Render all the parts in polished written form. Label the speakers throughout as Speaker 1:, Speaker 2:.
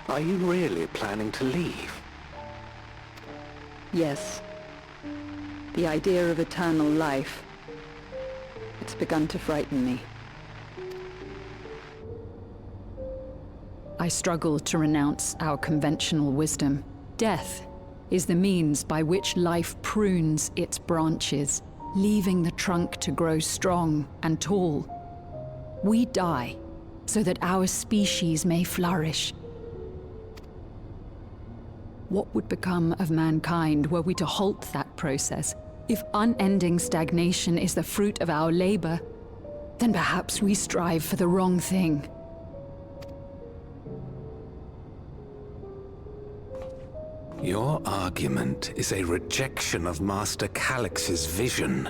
Speaker 1: Are you really planning to leave?
Speaker 2: Yes. The idea of eternal life. It's begun to frighten me. I struggle to renounce our conventional wisdom. Death is the means by which life prunes its branches, leaving the trunk to grow strong and tall. We die so that our species may flourish. What would become of mankind were we to halt that process? If unending stagnation is the fruit of our labor, then perhaps we strive for the wrong thing.
Speaker 1: Your argument is a rejection of Master Calix's vision.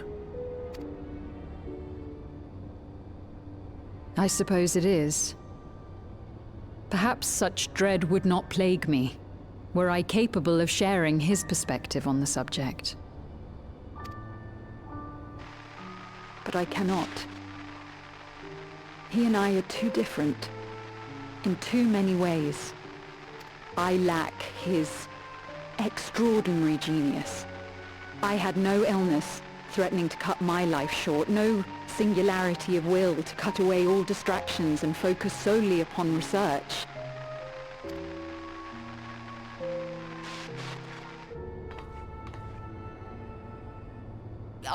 Speaker 2: I suppose it is. Perhaps such dread would not plague me, were I capable of sharing his perspective on the subject. But I cannot. He and I are too different, in too many ways. I lack his extraordinary genius. I had no illness threatening to cut my life short, no singularity of will to cut away all distractions and focus solely upon research.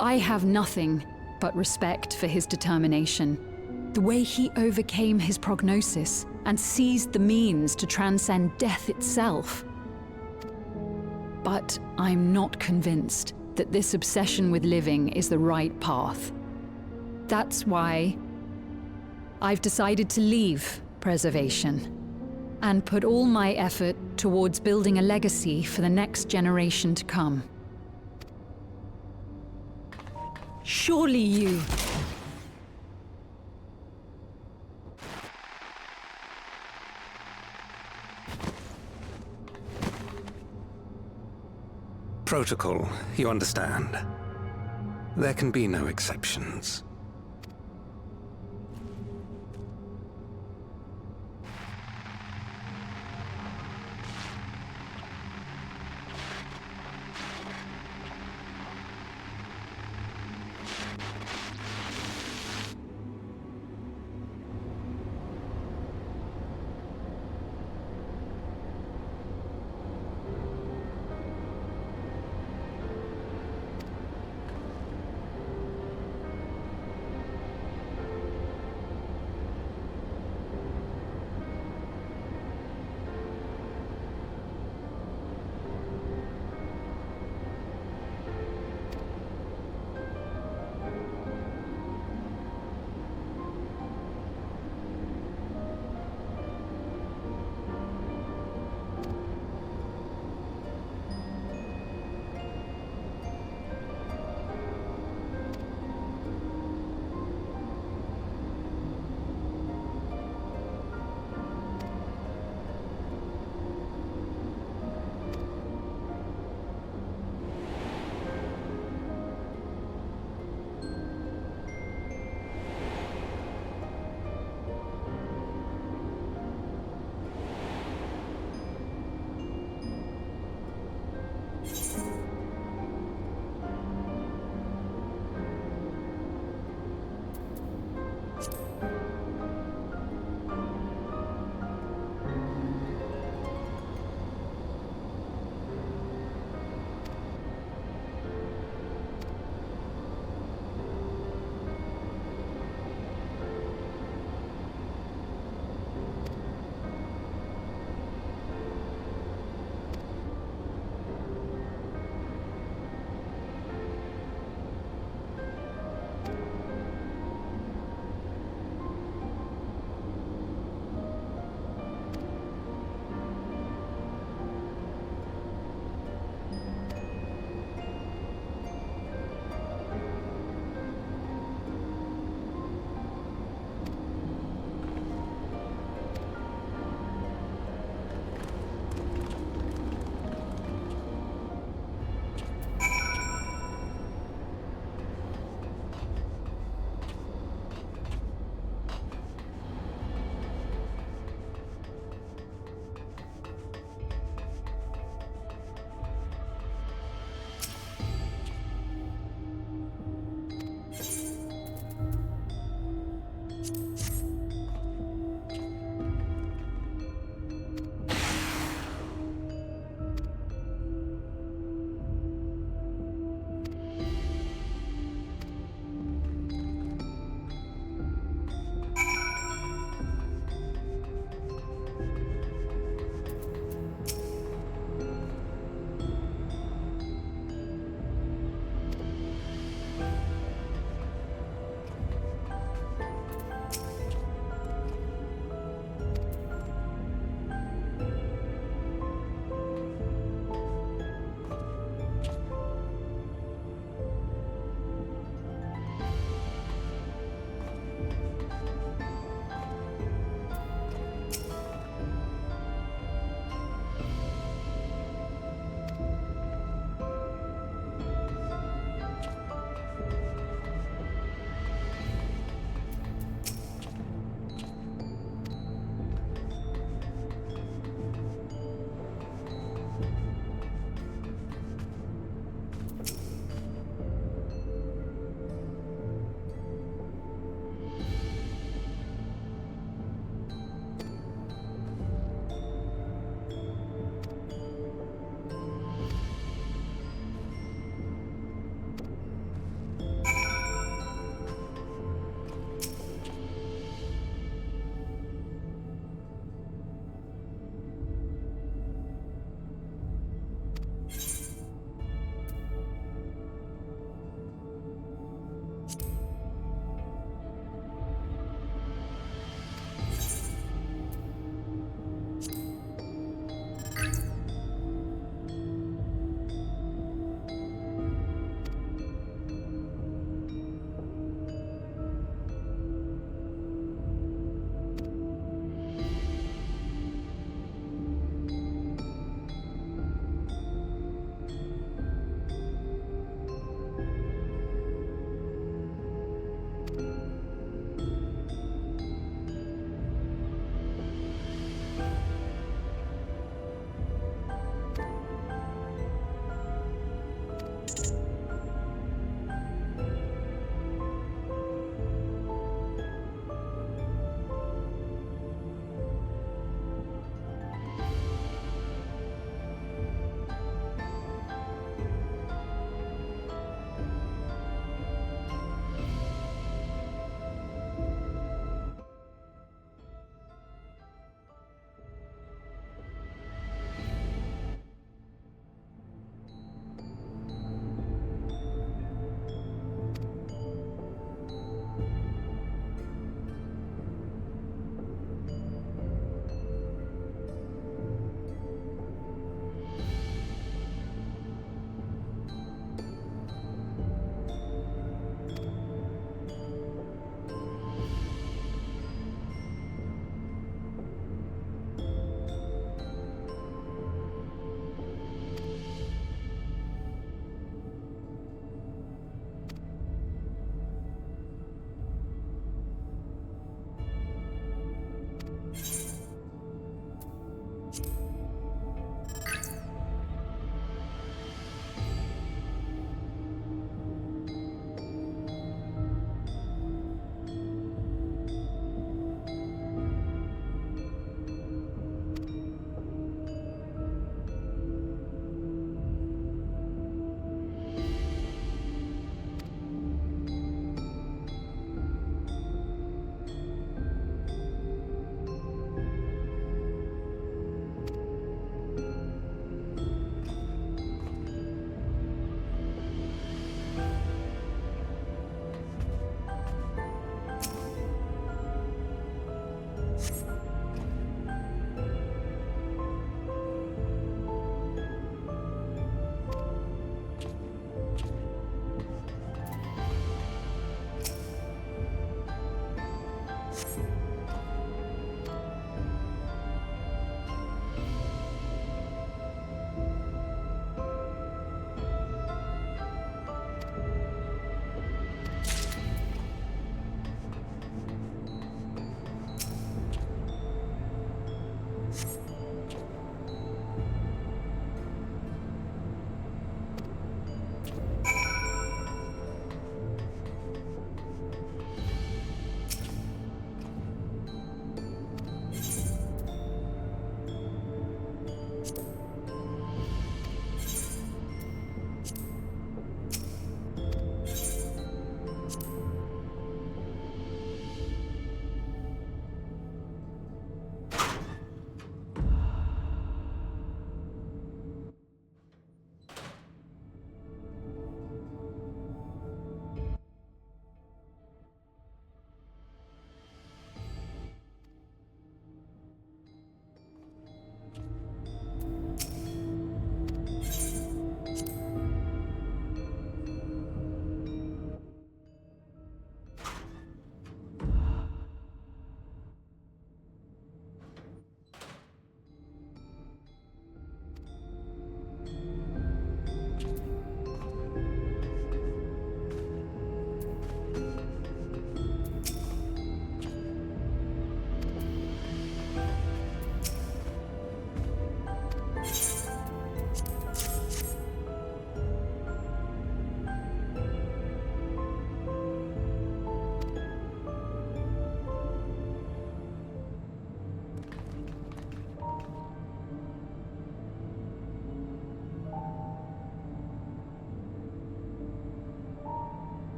Speaker 2: I have nothing but respect for his determination. The way he overcame his prognosis and seized the means to transcend death itself. But I'm not convinced that this obsession with living is the right path. That's why I've decided to leave preservation and put all my effort towards building a legacy for the next generation to come. Surely you...
Speaker 1: Protocol, you understand. There can be no exceptions.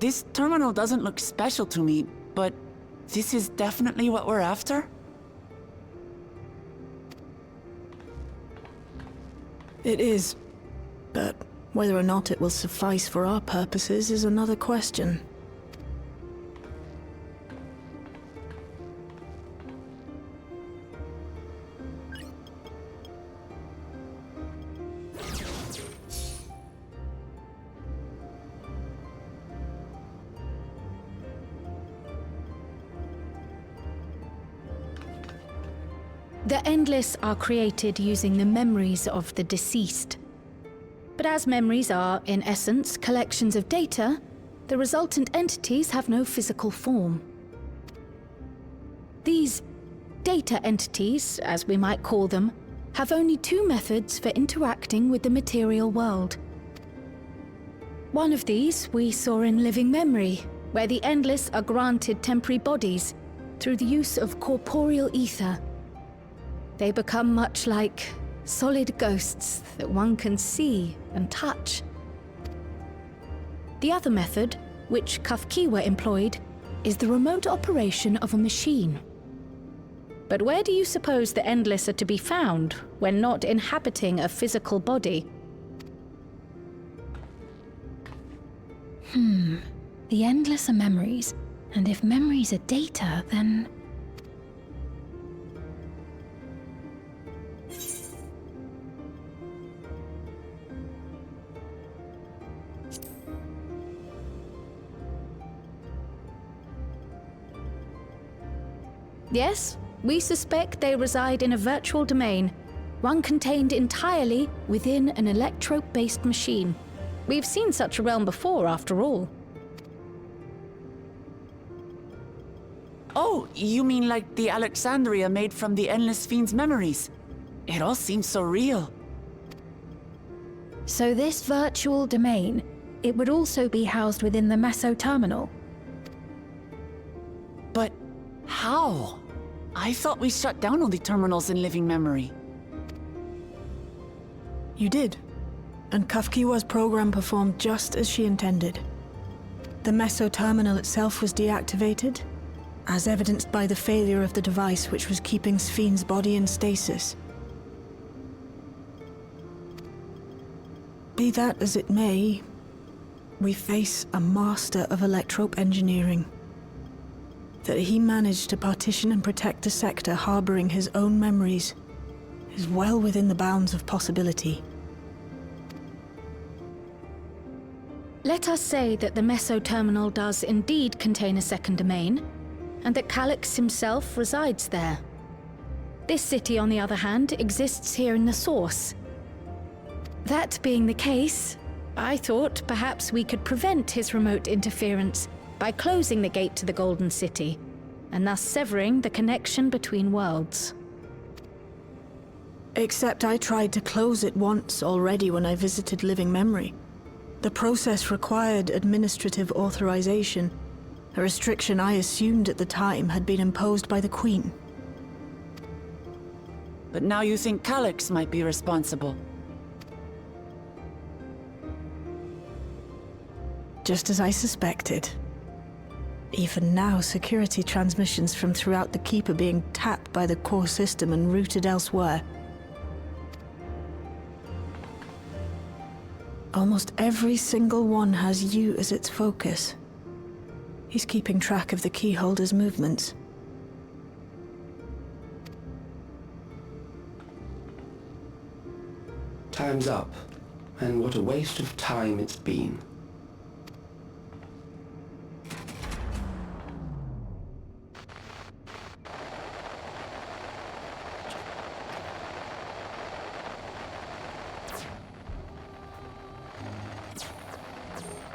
Speaker 3: This terminal doesn't look special to me, but this is definitely what we're after?
Speaker 4: It is. But whether or not it will suffice for our purposes is another question.
Speaker 5: The Endless are created using the memories of the deceased. But as memories are, in essence, collections of data, the resultant entities have no physical form. These data entities, as we might call them, have only two methods for interacting with the material world. One of these we saw in living memory, where the Endless are granted temporary bodies through the use of corporeal ether. They become much like solid ghosts that one can see and touch. The other method, which Kafkiwa employed, is the remote operation of a machine. But where do you suppose the Endless are to be found when not inhabiting a physical body?
Speaker 6: The Endless are memories, and if memories are data, then...
Speaker 5: Yes, we suspect they reside in a virtual domain, one contained entirely within an electrope-based machine. We've seen such a realm before, after all.
Speaker 3: Oh, you mean like the Alexandria made from the Endless Fiend's memories? It all seems so real.
Speaker 6: So this virtual domain, it would also be housed within the Meso terminal.
Speaker 3: But how? I thought we shut down all the terminals in living memory.
Speaker 4: You did. And Kafkiwa's program performed just as she intended. The Meso terminal itself was deactivated, as evidenced by the failure of the device which was keeping Spheen's body in stasis. Be that as it may, we face a master of electrope engineering. That he managed to partition and protect a sector harboring his own memories is well within the bounds of possibility.
Speaker 5: Let us say that the Meso terminal does indeed contain a second domain, and that Calyx himself resides there. This city, on the other hand, exists here in the source. That being the case, I thought perhaps we could prevent his remote interference by closing the gate to the Golden City, and thus severing the connection between worlds.
Speaker 4: Except I tried to close it once already when I visited living memory. The process required administrative authorization, a restriction I assumed at the time had been imposed by the Queen.
Speaker 3: But now you think Calyx might be responsible.
Speaker 4: Just as I suspected. Even now, security transmissions from throughout the Keep are being tapped by the core system and routed elsewhere. Almost every single one has you as its focus. He's keeping track of the keyholder's movements.
Speaker 7: Time's up, and what a waste of time it's been.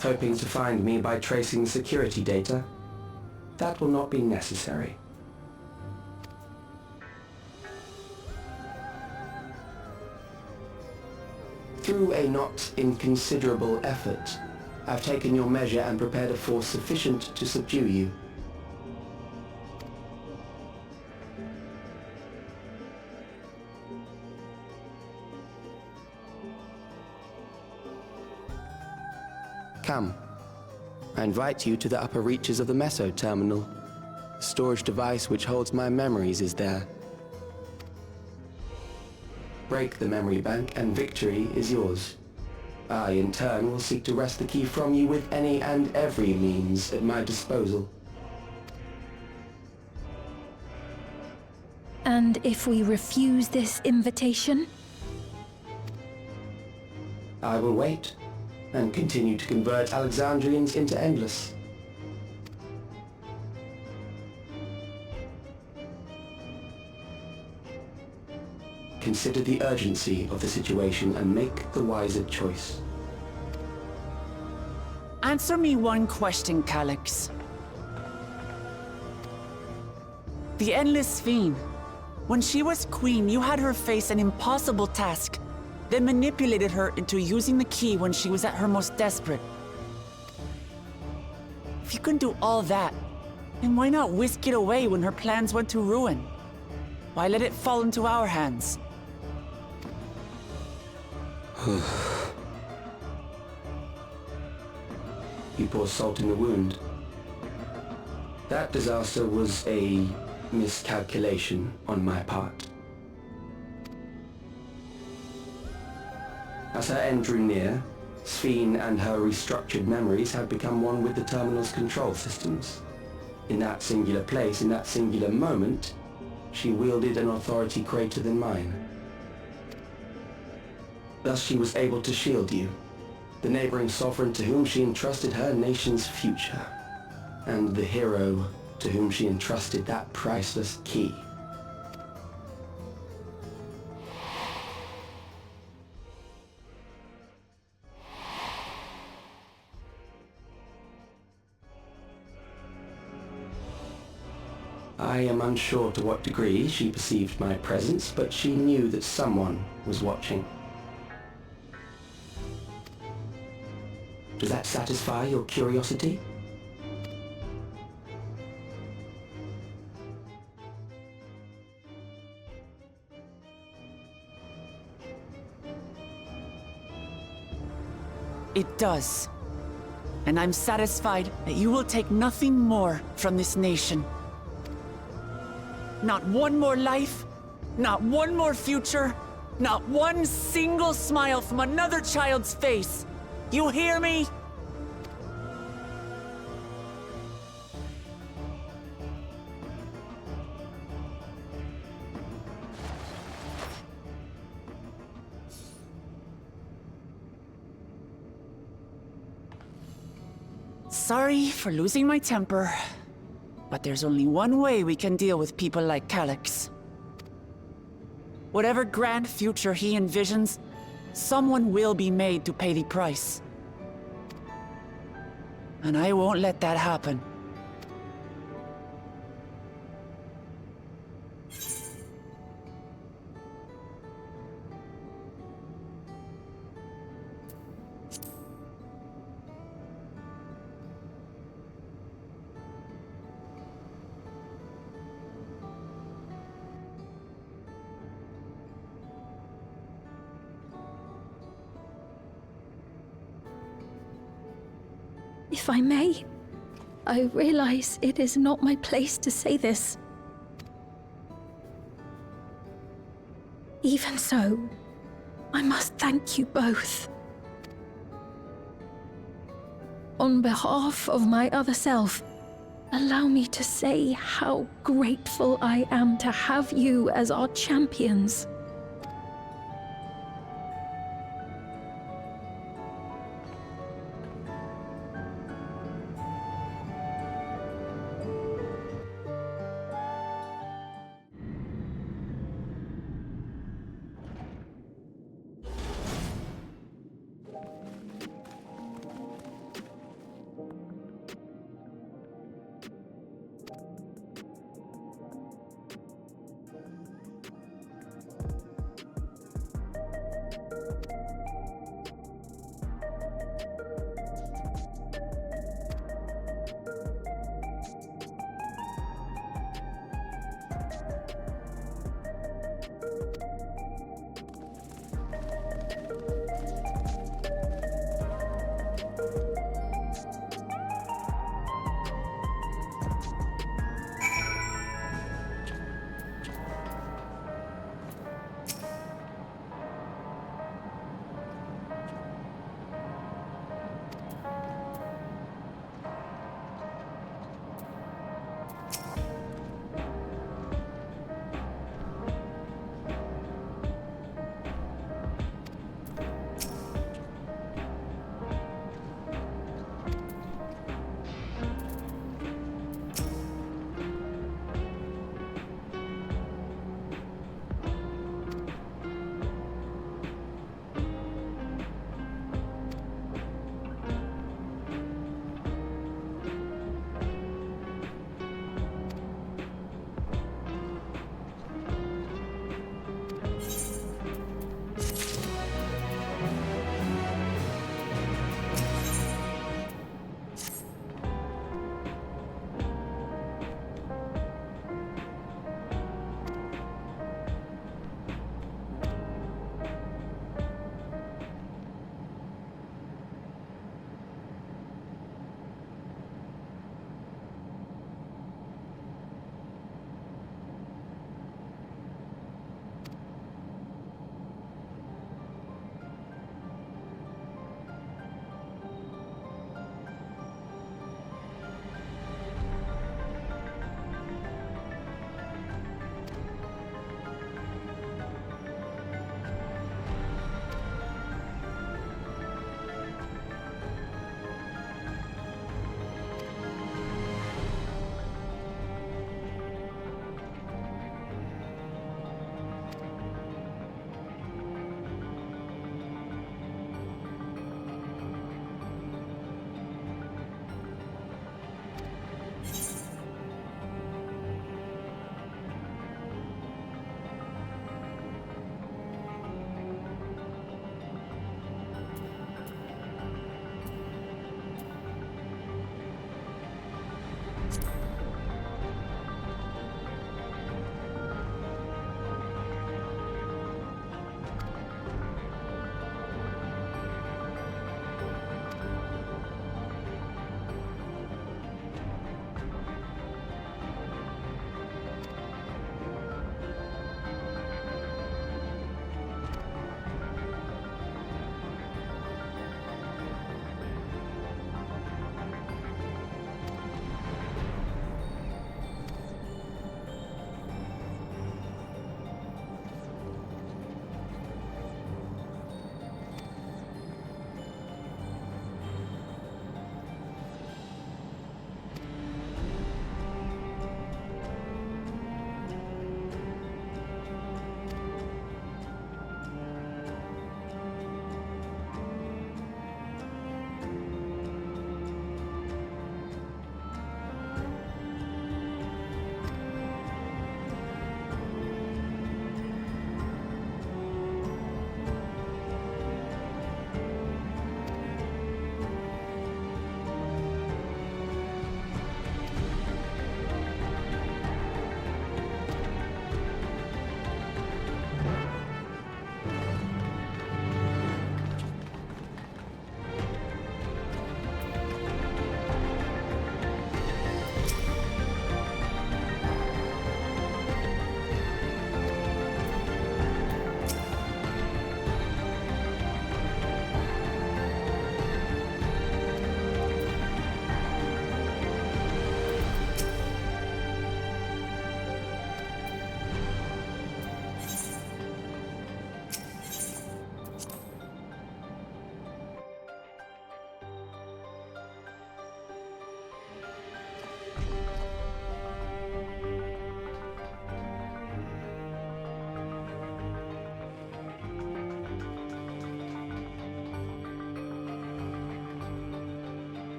Speaker 7: Hoping to find me by tracing security data? That will not be necessary. Through a not inconsiderable effort, I've taken your measure and prepared a force sufficient to subdue you. Come. I invite you to the upper reaches of the meso terminal. The storage device which holds my memories is there. Break the memory bank and victory is yours. I, in turn, will seek to wrest the key from you with any and every means at my disposal.
Speaker 6: And if we refuse this invitation?
Speaker 7: I will wait and continue to convert Alexandrians into endless. Consider the urgency of the situation and make the wiser choice.
Speaker 3: Answer me one question, Calyx. The Endless Fiend. When she was queen, you had her face an impossible task, then manipulated her into using the key when she was at her most desperate. If you can do all that, then why not whisk it away when her plans went to ruin? Why let it fall into our hands?
Speaker 7: You pour salt in the wound. That disaster was a miscalculation on my part. As her end drew near, Sphene and her restructured memories had become one with the terminal's control systems. In that singular place, in that singular moment, she wielded an authority greater than mine. Thus she was able to shield you, the neighboring sovereign to whom she entrusted her nation's future, and the hero to whom she entrusted that priceless key. I am unsure to what degree she perceived my presence, but she knew that someone was watching. Does that satisfy your curiosity?
Speaker 3: It does. And I'm satisfied that you will take nothing more from this nation. Not one more life, not one more future, not one single smile from another child's face. You hear me? Sorry for losing my temper, but there's only one way we can deal with people like Calyx. Whatever grand future he envisions, someone will be made to pay the price. And I won't let that happen.
Speaker 6: If I may, I realize it is not my place to say this. Even so, I must thank you both. On behalf of my other self, allow me to say how grateful I am to have you as our champions.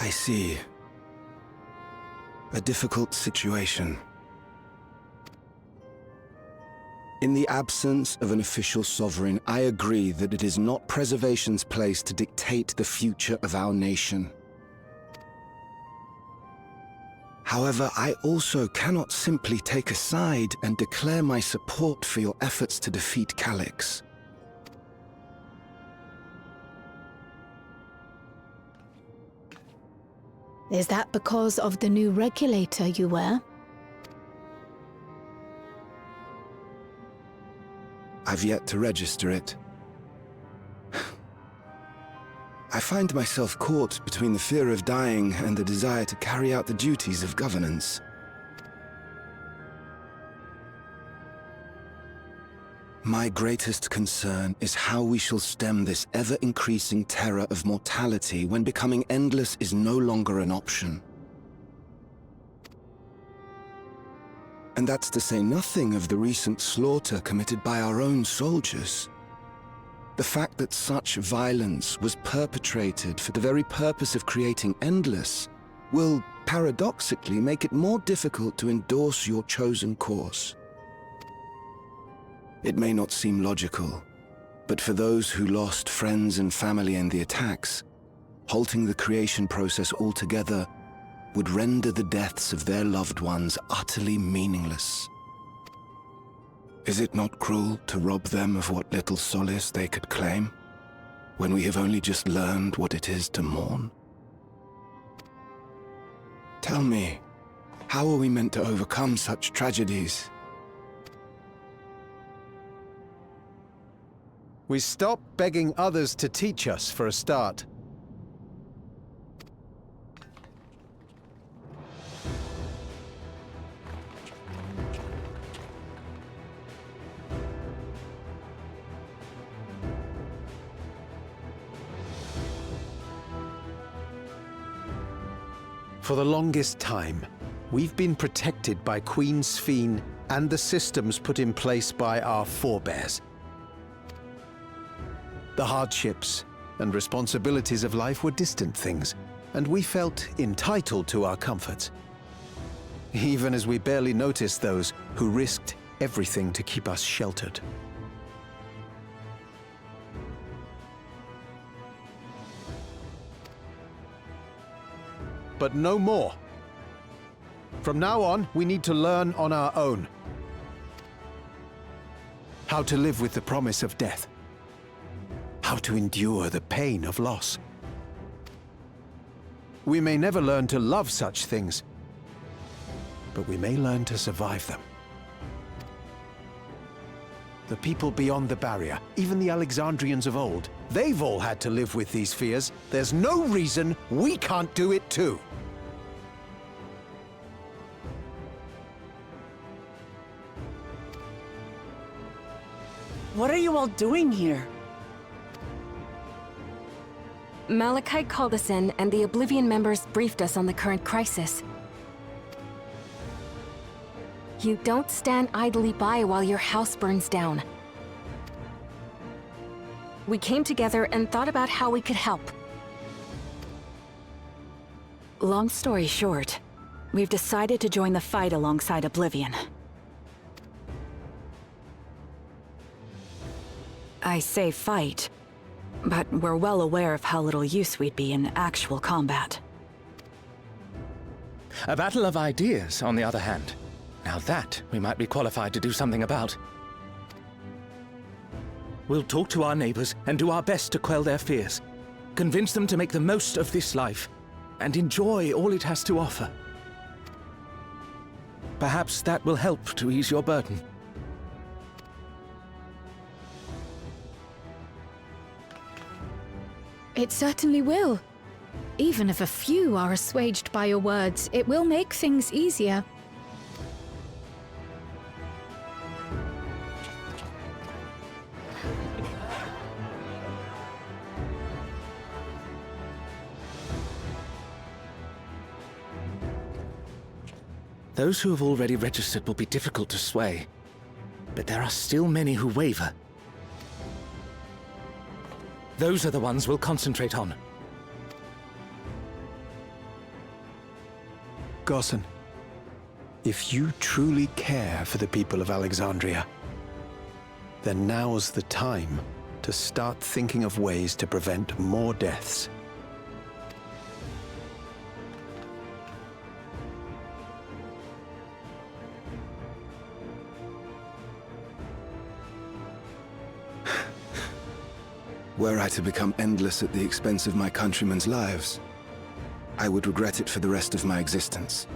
Speaker 8: I see. A difficult situation. In the absence of an official sovereign, I agree that it is not Preservation's place to dictate the future of our nation. However, I also cannot simply take a side and declare my support for your efforts to defeat Calyx.
Speaker 5: Is that because of the new regulator you wear?
Speaker 8: I've yet to register it. I find myself caught between the fear of dying and the desire to carry out the duties of governance. My greatest concern is how we shall stem this ever-increasing terror of mortality when becoming endless is no longer an option. And that's to say nothing of the recent slaughter committed by our own soldiers. The fact that such violence was perpetrated for the very purpose of creating endless will, paradoxically, make it more difficult to endorse your chosen course. It may not seem logical, but for those who lost friends and family in the attacks, halting the creation process altogether would render the deaths of their loved ones utterly meaningless. Is it not cruel to rob them of what little solace they could claim, when we have only just learned what it is to mourn? Tell me, how are we meant to overcome such tragedies?
Speaker 9: We stop begging others to teach us for a start. For the longest time, we've been protected by Queen Sphene and the systems put in place by our forebears. The hardships and responsibilities of life were distant things, and we felt entitled to our comforts, even as we barely noticed those who risked everything to keep us sheltered. But no more. From now on, we need to learn on our own. How to live with the promise of death. How to endure the pain of loss. We may never learn to love such things, but we may learn to survive them. The people beyond the barrier, even the Alexandrians of old, they've all had to live with these fears. There's no reason we can't do it too.
Speaker 3: What are you all doing here?
Speaker 10: Malachite called us in, and the Oblivion members briefed us on the current crisis. You don't stand idly by while your house burns down. We came together and thought about how we could help. Long story short, we've decided to join the fight alongside Oblivion. I say fight, but we're well aware of how little use we'd be in actual combat.
Speaker 11: A battle of ideas, on the other hand. Now that we might be qualified to do something about. We'll talk to our neighbors and do our best to quell their fears. Convince them to make the most of this life and enjoy all it has to offer. Perhaps that will help to ease your burden.
Speaker 5: It certainly will. Even if a few are assuaged by your words, it will make things easier.
Speaker 11: Those who have already registered will be difficult to sway, but there are still many who waver. Those are the ones we'll concentrate on.
Speaker 9: Gossen, if you truly care for the people of Alexandria, then now's the time to start thinking of ways to prevent more deaths.
Speaker 8: Were I to become endless at the expense of my countrymen's lives, I would regret it for the rest of my existence.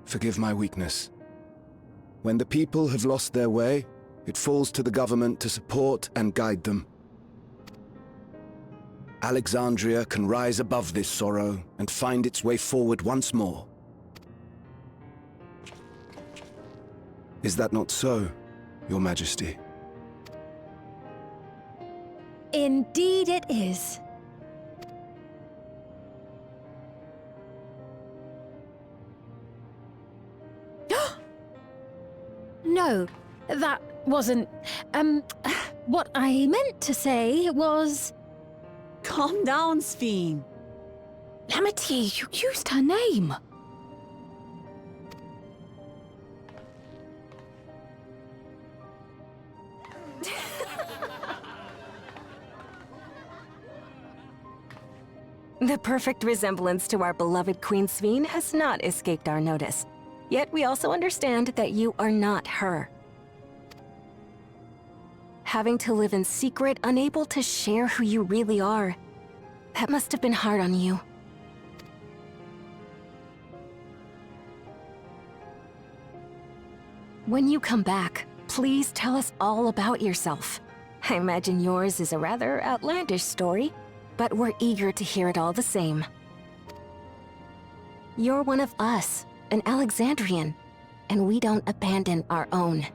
Speaker 8: Forgive my weakness. When the people have lost their way, it falls to the government to support and guide them. Alexandria can rise above this sorrow and find its way forward once more. Is that not so, Your Majesty?
Speaker 6: Indeed it is. No, that wasn't... what I meant to say was...
Speaker 3: Calm down, Sphene.
Speaker 5: Lamity, you used her name.
Speaker 12: The perfect resemblance to our beloved Queen Sphene has not escaped our notice. Yet we also understand that you are not her. Having to live in secret, unable to share who you really are, that must have been hard on you. When you come back, please tell us all about yourself. I imagine yours is a rather outlandish story, but we're eager to hear it all the same. You're one of us, an Alexandrian, and we don't abandon our own.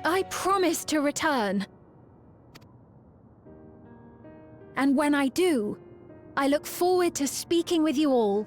Speaker 6: I promise to return. And when I do, I look forward to speaking with you all.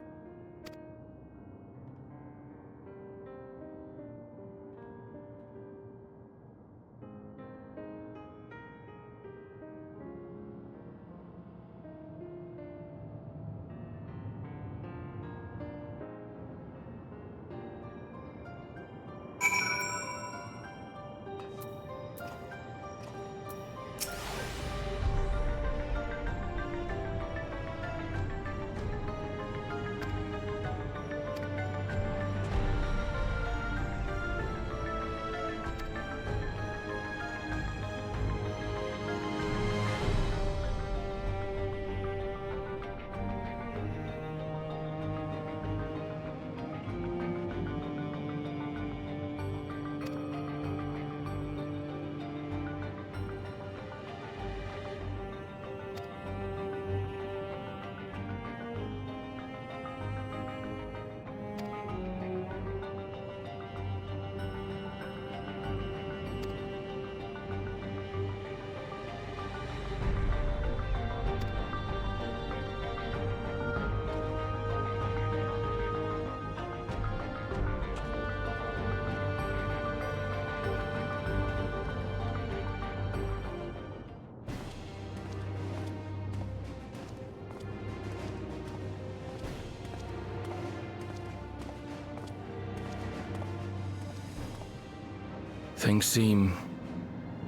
Speaker 11: Things seem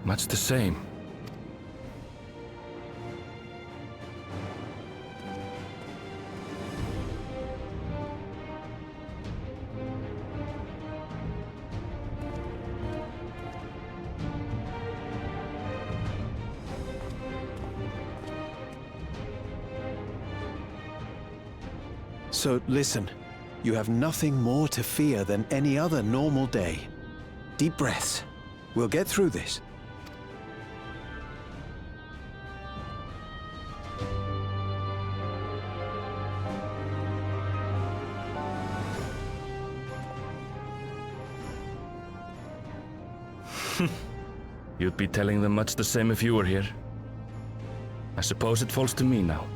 Speaker 11: much the same.
Speaker 9: So listen, You have nothing more to fear than any other normal day. Deep breaths. We'll get through this.
Speaker 13: You'd be telling them much the same if you were here. I suppose it falls to me now.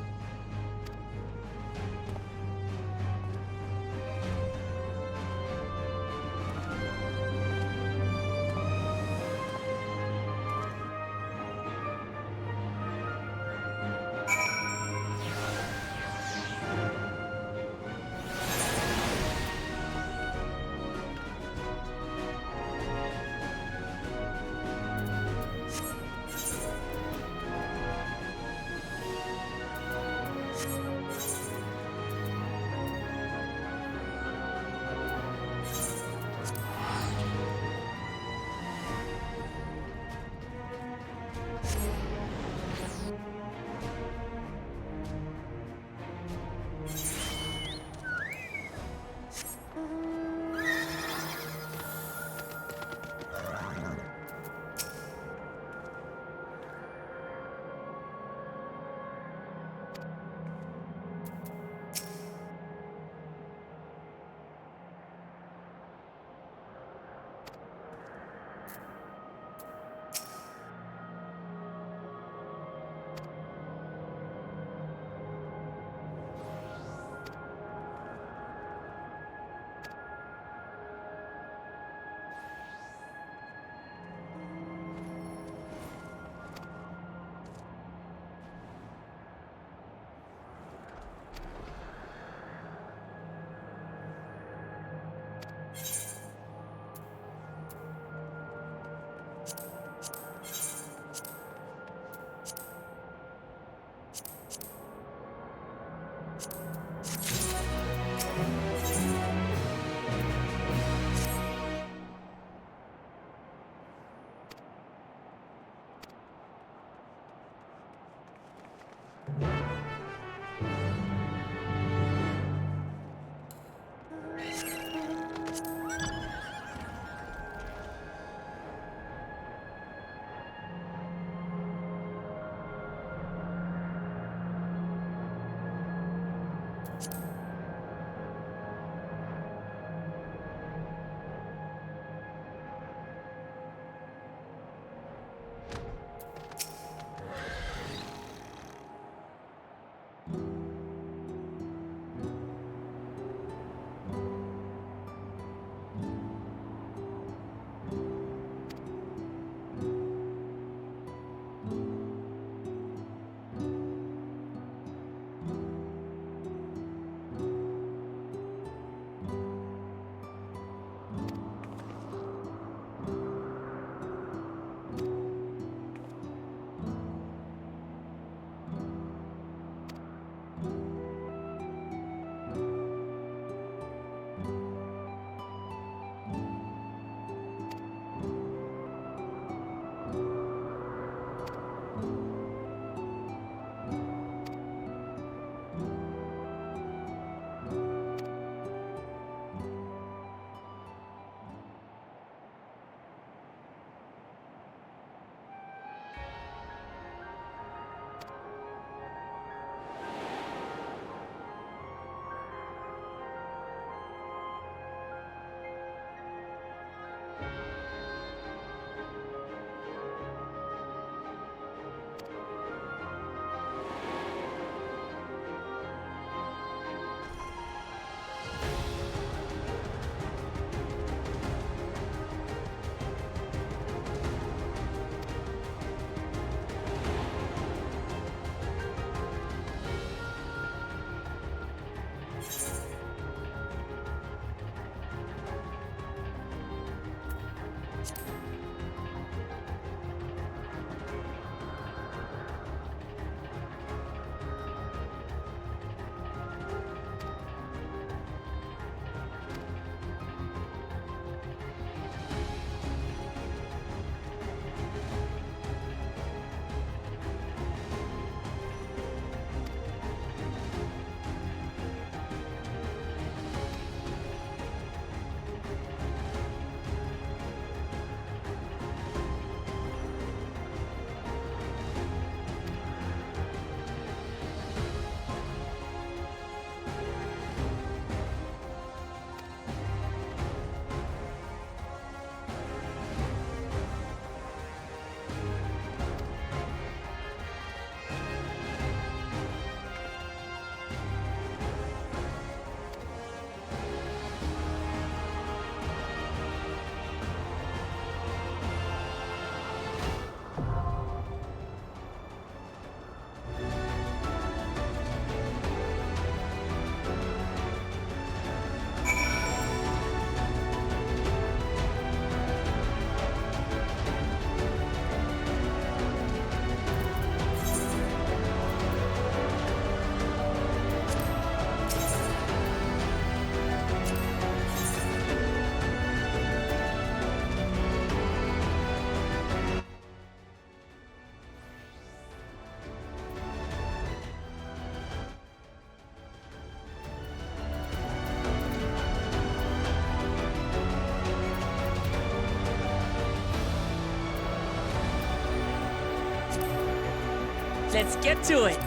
Speaker 3: Let's get to it.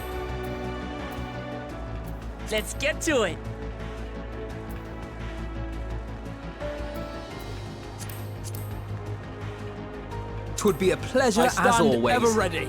Speaker 3: Let's get to it.
Speaker 14: 'Twould be a pleasure as always.
Speaker 11: Ever ready.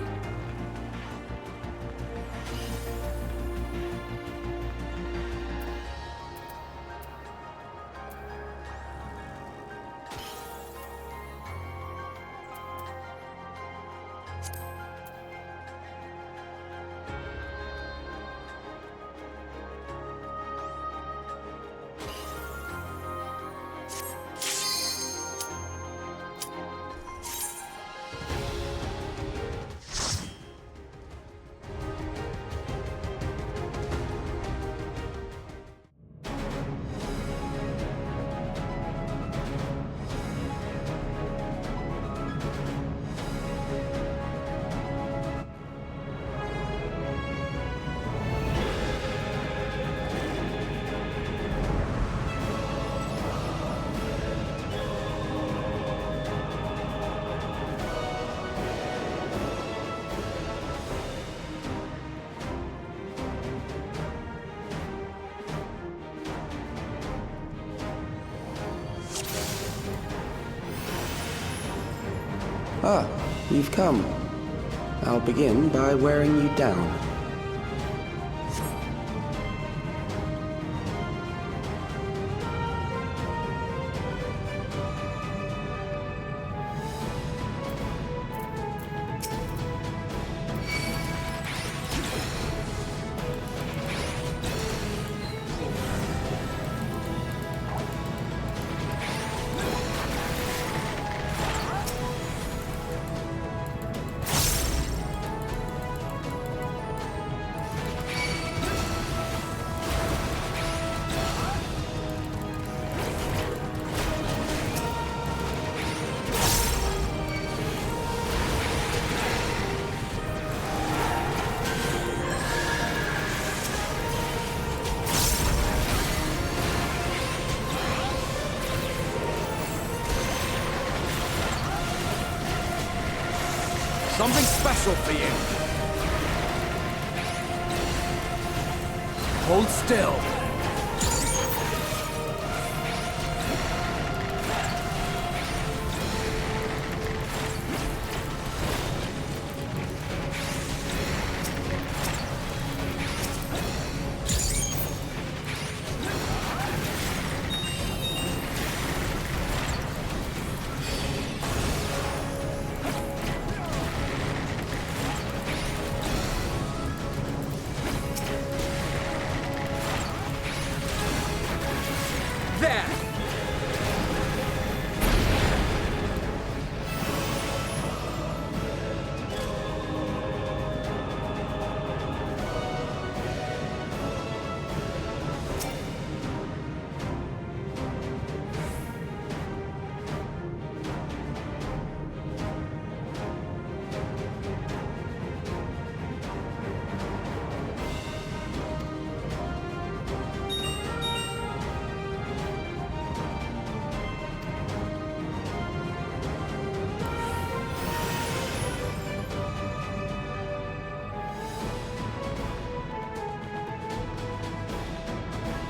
Speaker 7: Ah, you've come. I'll begin by wearing you down.
Speaker 14: Something special for you. Hold still.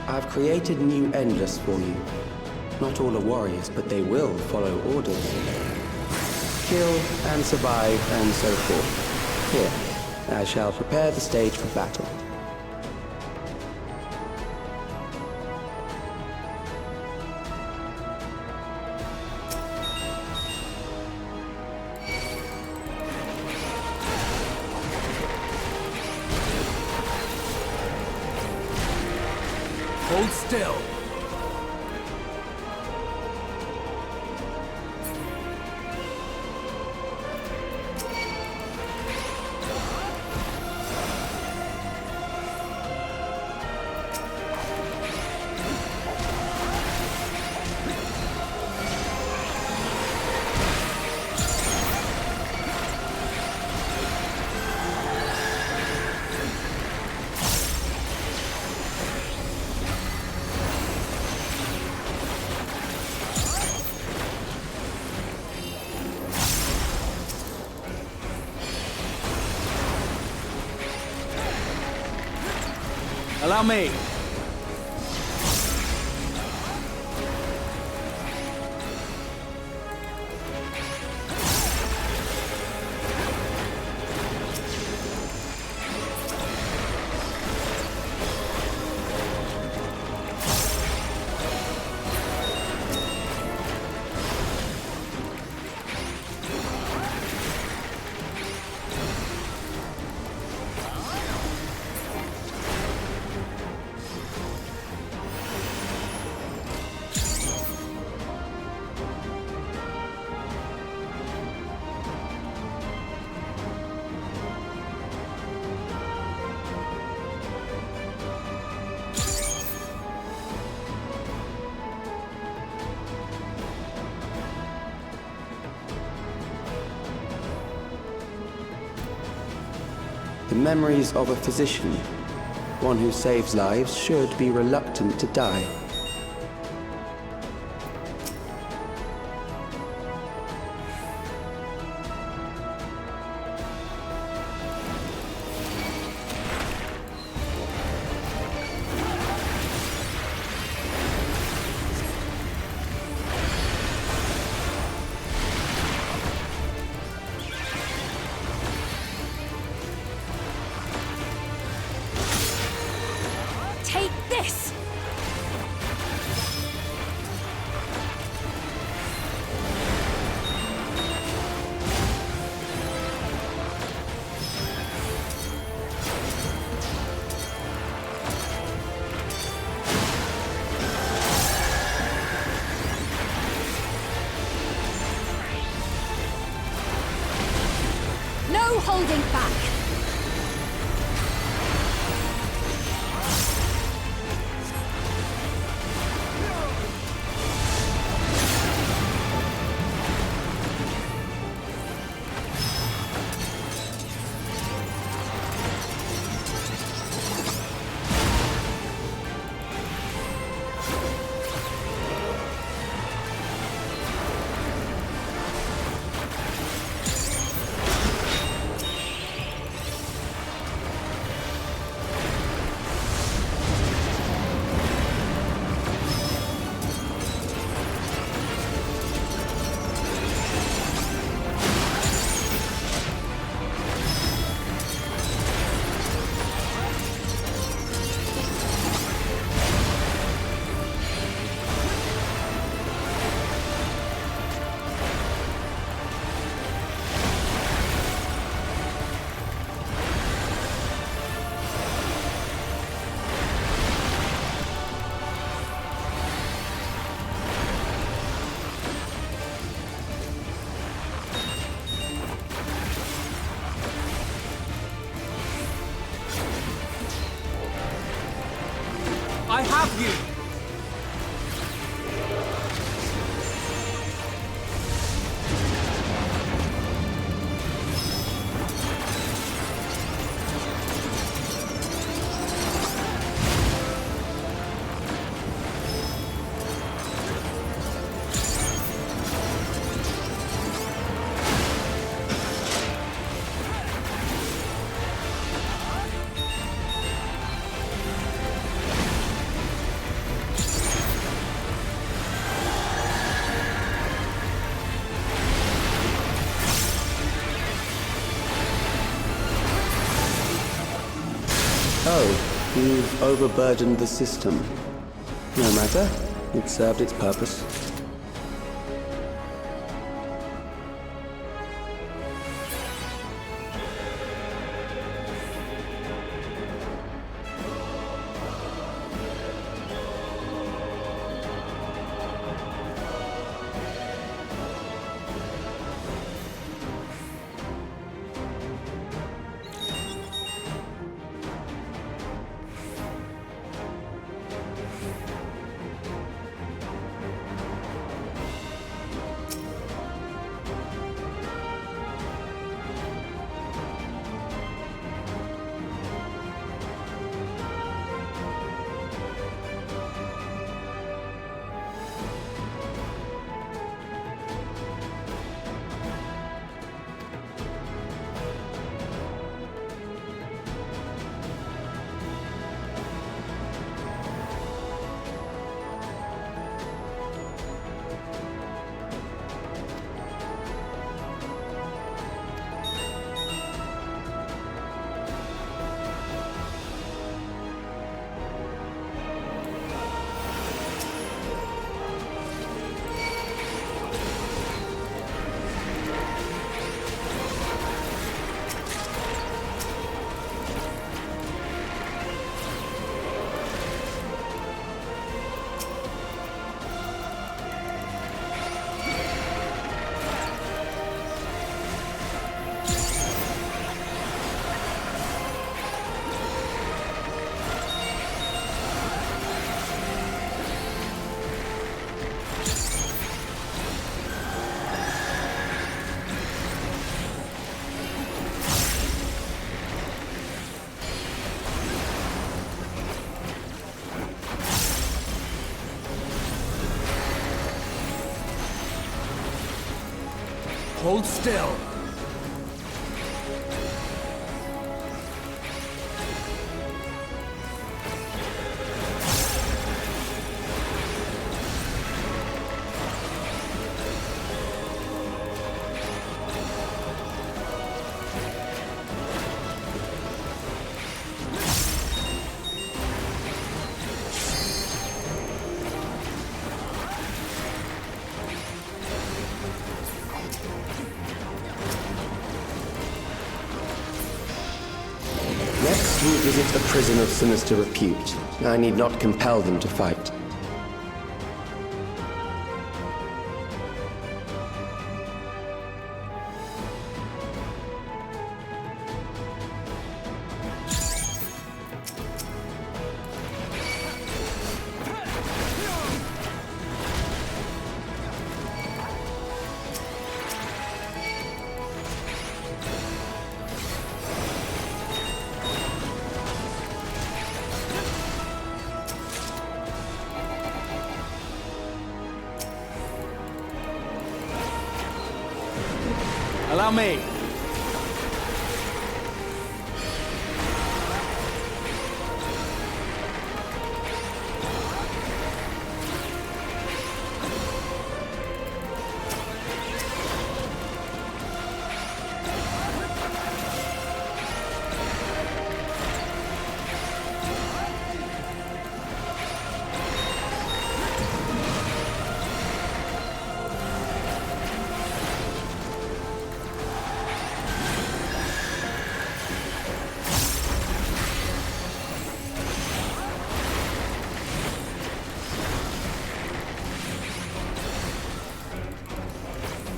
Speaker 7: I've created a new endless for you. Not all are warriors, but they will follow orders. Kill and survive and so forth. Here, I shall prepare the stage for battle.
Speaker 14: Hold still. Allow me.
Speaker 7: The memories of a physician. One who saves lives should be reluctant to die.
Speaker 12: Take this! No holding back!
Speaker 14: I have you!
Speaker 7: Oh, you've overburdened the system. No matter, it served its purpose.
Speaker 14: Hold still.
Speaker 7: Next, we visit a prison of sinister repute. I need not compel them to fight.
Speaker 14: Allow me.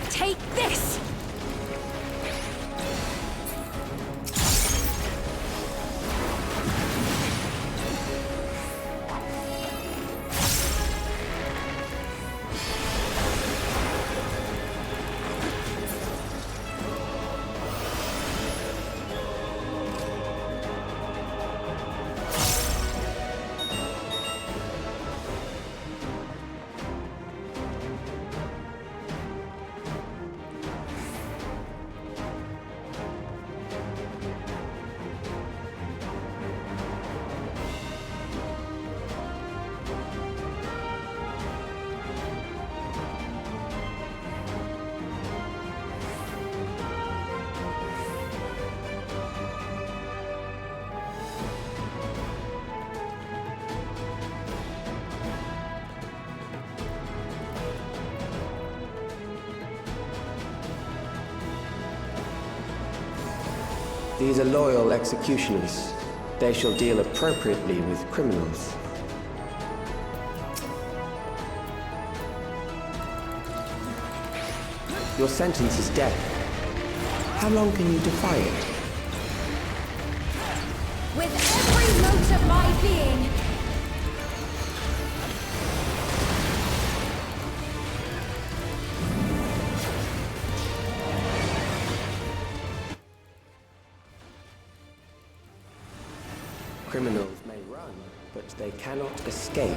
Speaker 12: Take this!
Speaker 7: These are loyal executioners. They shall deal appropriately with criminals. Your sentence is death. How long can you defy it?
Speaker 12: With every note of my being!
Speaker 7: Criminals may run, but they cannot escape.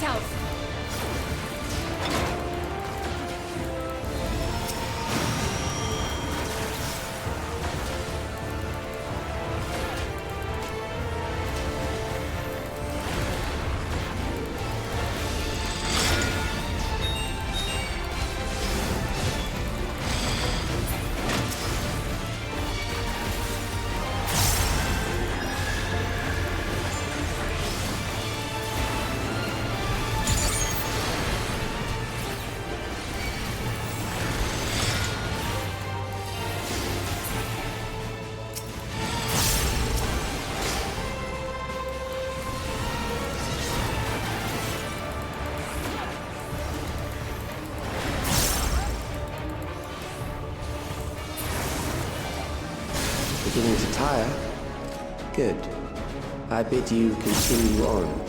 Speaker 12: yourself!
Speaker 7: Beginning to tire? Good. I bid you continue on.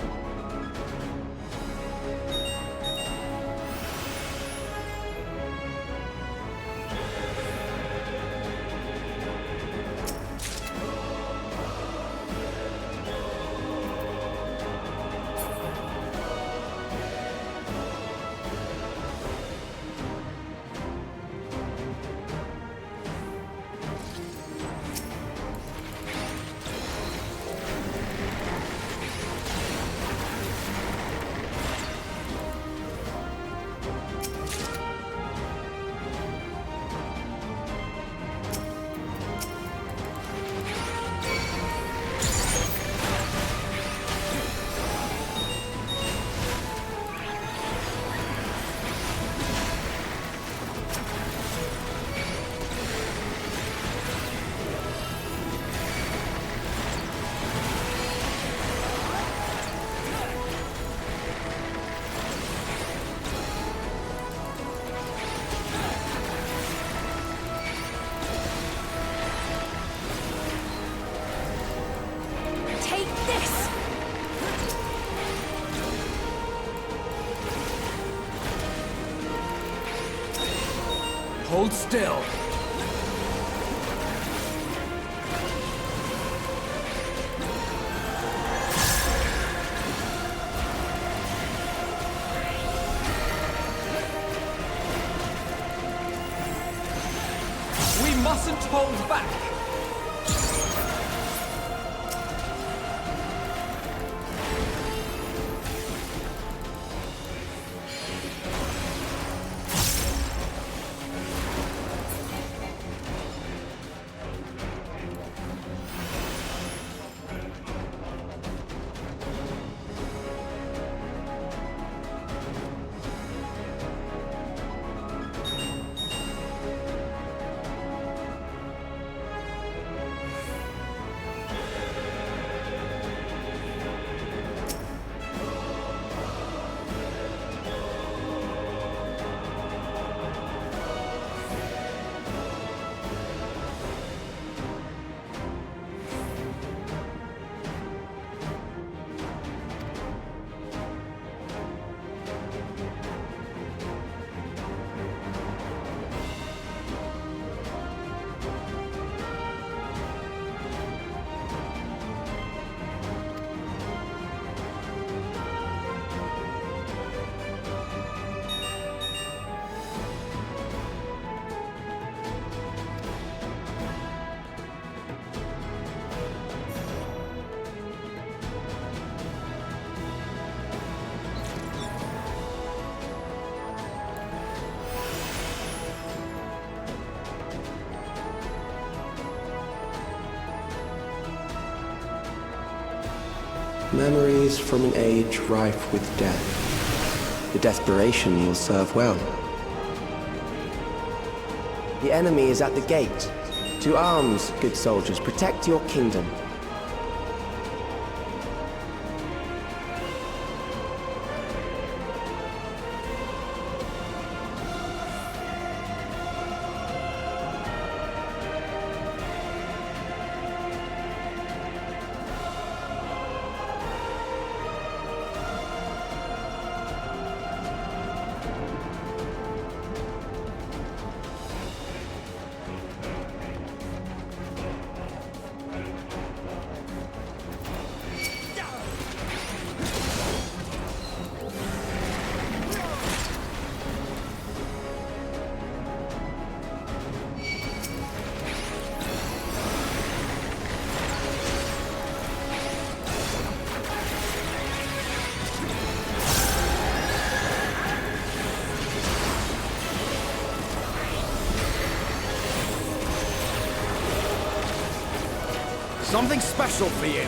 Speaker 14: Hold still. We mustn't hold back.
Speaker 7: Memories from an age rife with death. The desperation will serve well. The enemy is at the gate. To arms, good soldiers, protect your kingdom.
Speaker 14: something special for you.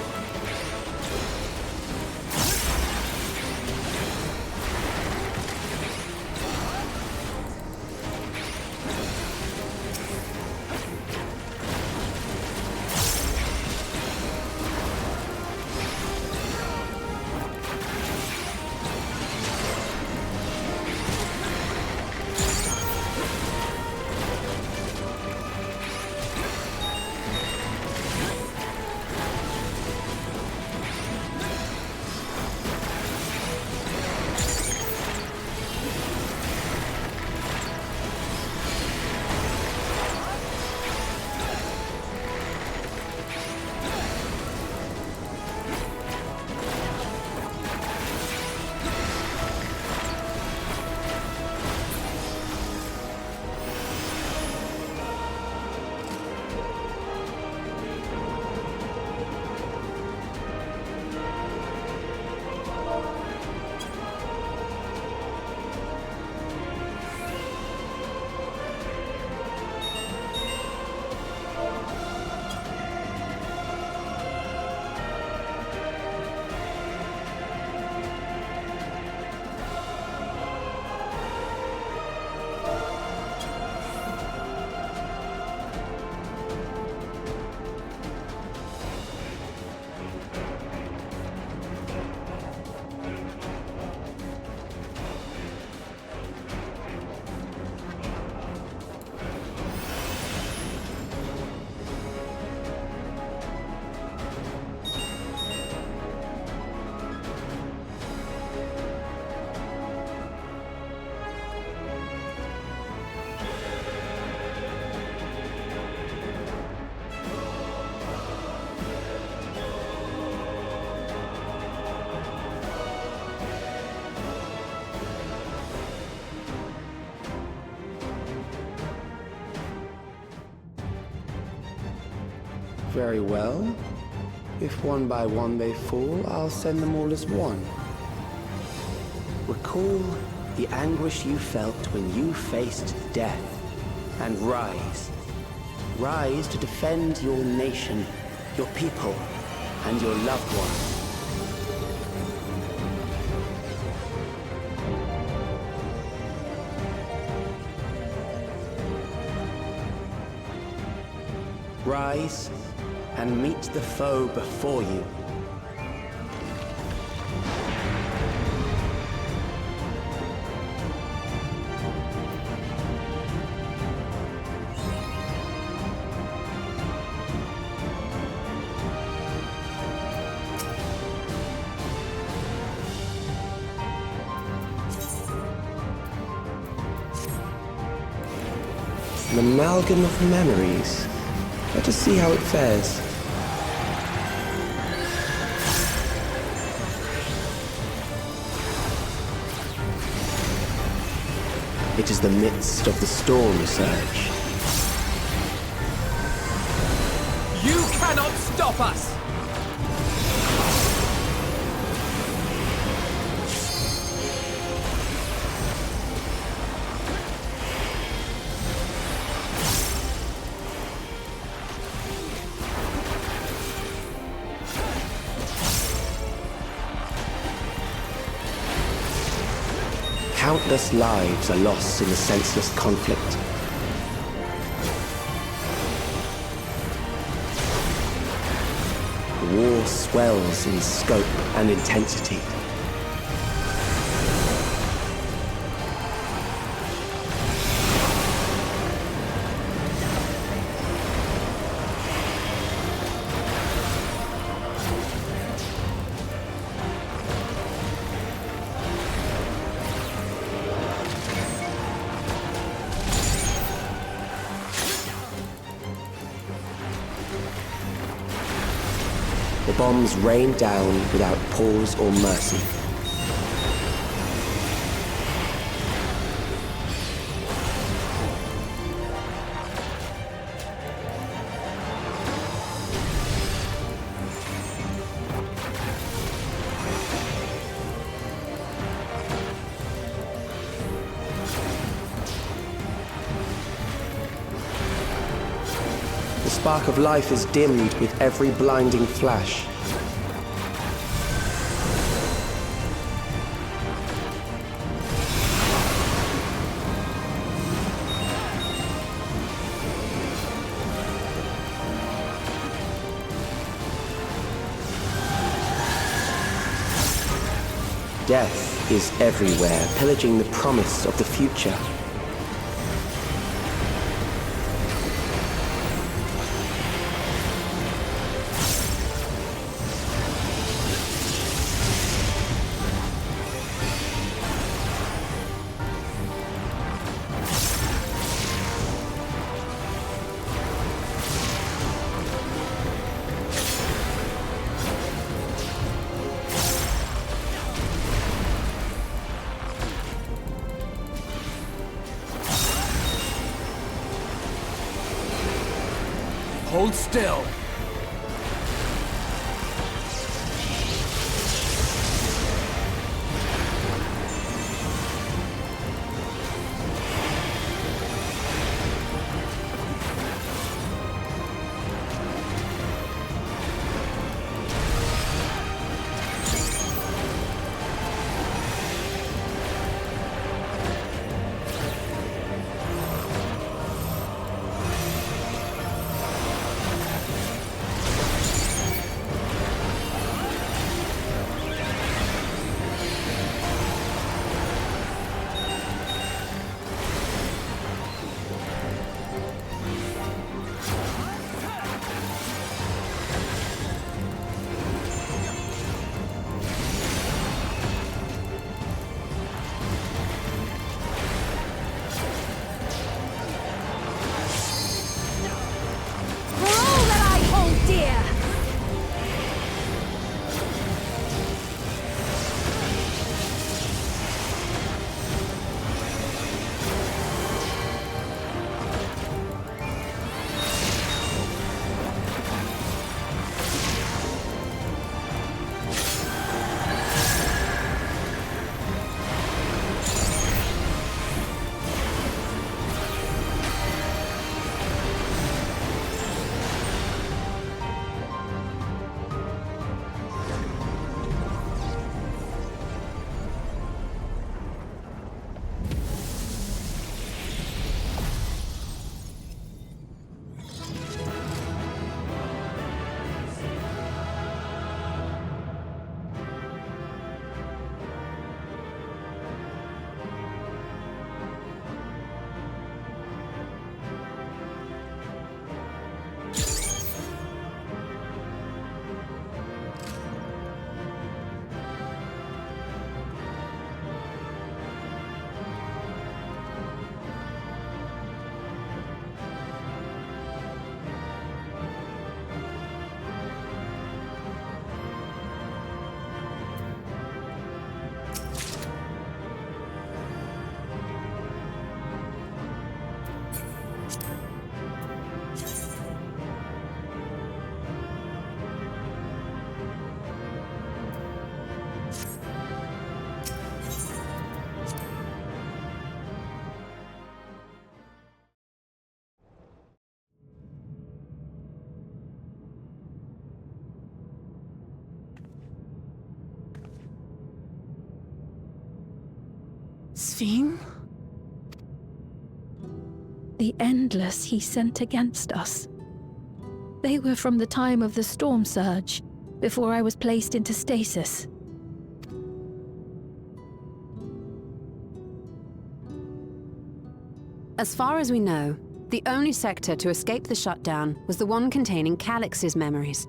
Speaker 7: Very well. If one by one they fall, I'll send them all as one. Recall the anguish you felt when you faced death, and rise. Rise to defend your nation, your people, and your loved ones. Rise and meet the foe before you. An amalgam of memories. Let us see how it fares. It is the midst of the storm surge.
Speaker 14: You cannot stop us!
Speaker 7: Countless lives are lost in the senseless conflict. The war swells in scope and intensity. The bombs rain down without pause or mercy. spark of life is dimmed with every blinding flash. Death is everywhere, pillaging the promise of the future.
Speaker 14: Hold still.
Speaker 3: Sphene?
Speaker 6: The Endless he sent against us. They were from the time of the storm surge, before I was placed into stasis.
Speaker 15: As far as we know, the only sector to escape the shutdown was the one containing Calix's memories.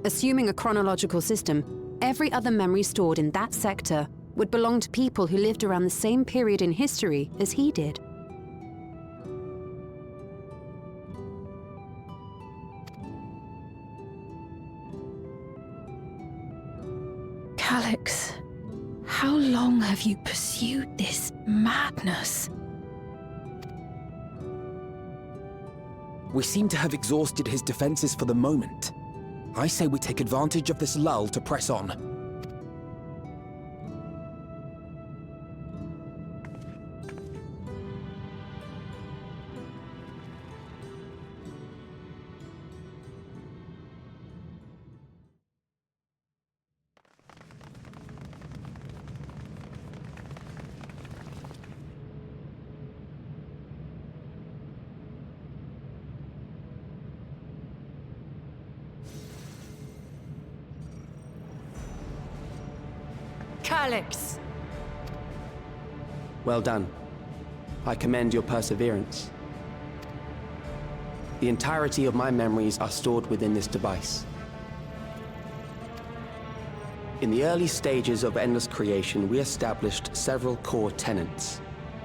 Speaker 15: Assuming a chronological system, every other memory stored in that sector would belong to people who lived around the same period in history as he did.
Speaker 6: Calix, how long have you pursued this madness?
Speaker 14: We seem to have exhausted his defenses for the moment. I say we take advantage of this lull to press on.
Speaker 12: Alex!
Speaker 7: Well done. I commend your perseverance. The entirety of my memories are stored within this device. In the early stages of Endless Creation, we established several core tenets.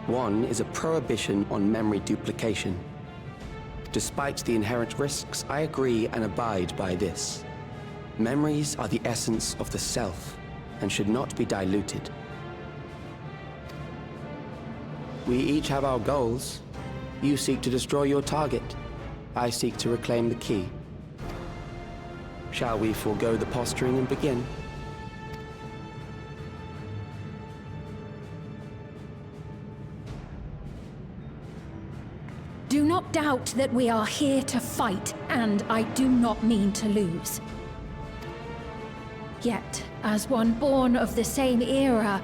Speaker 7: One is a prohibition on memory duplication. Despite the inherent risks, I agree and abide by this. Memories are the essence of the self and should not be diluted. We each have our goals. You seek to destroy your target. I seek to reclaim the key. Shall we forego the posturing and begin?
Speaker 6: Do not doubt that we are here to fight, and I do not mean to lose. Yet, as one born of the same era,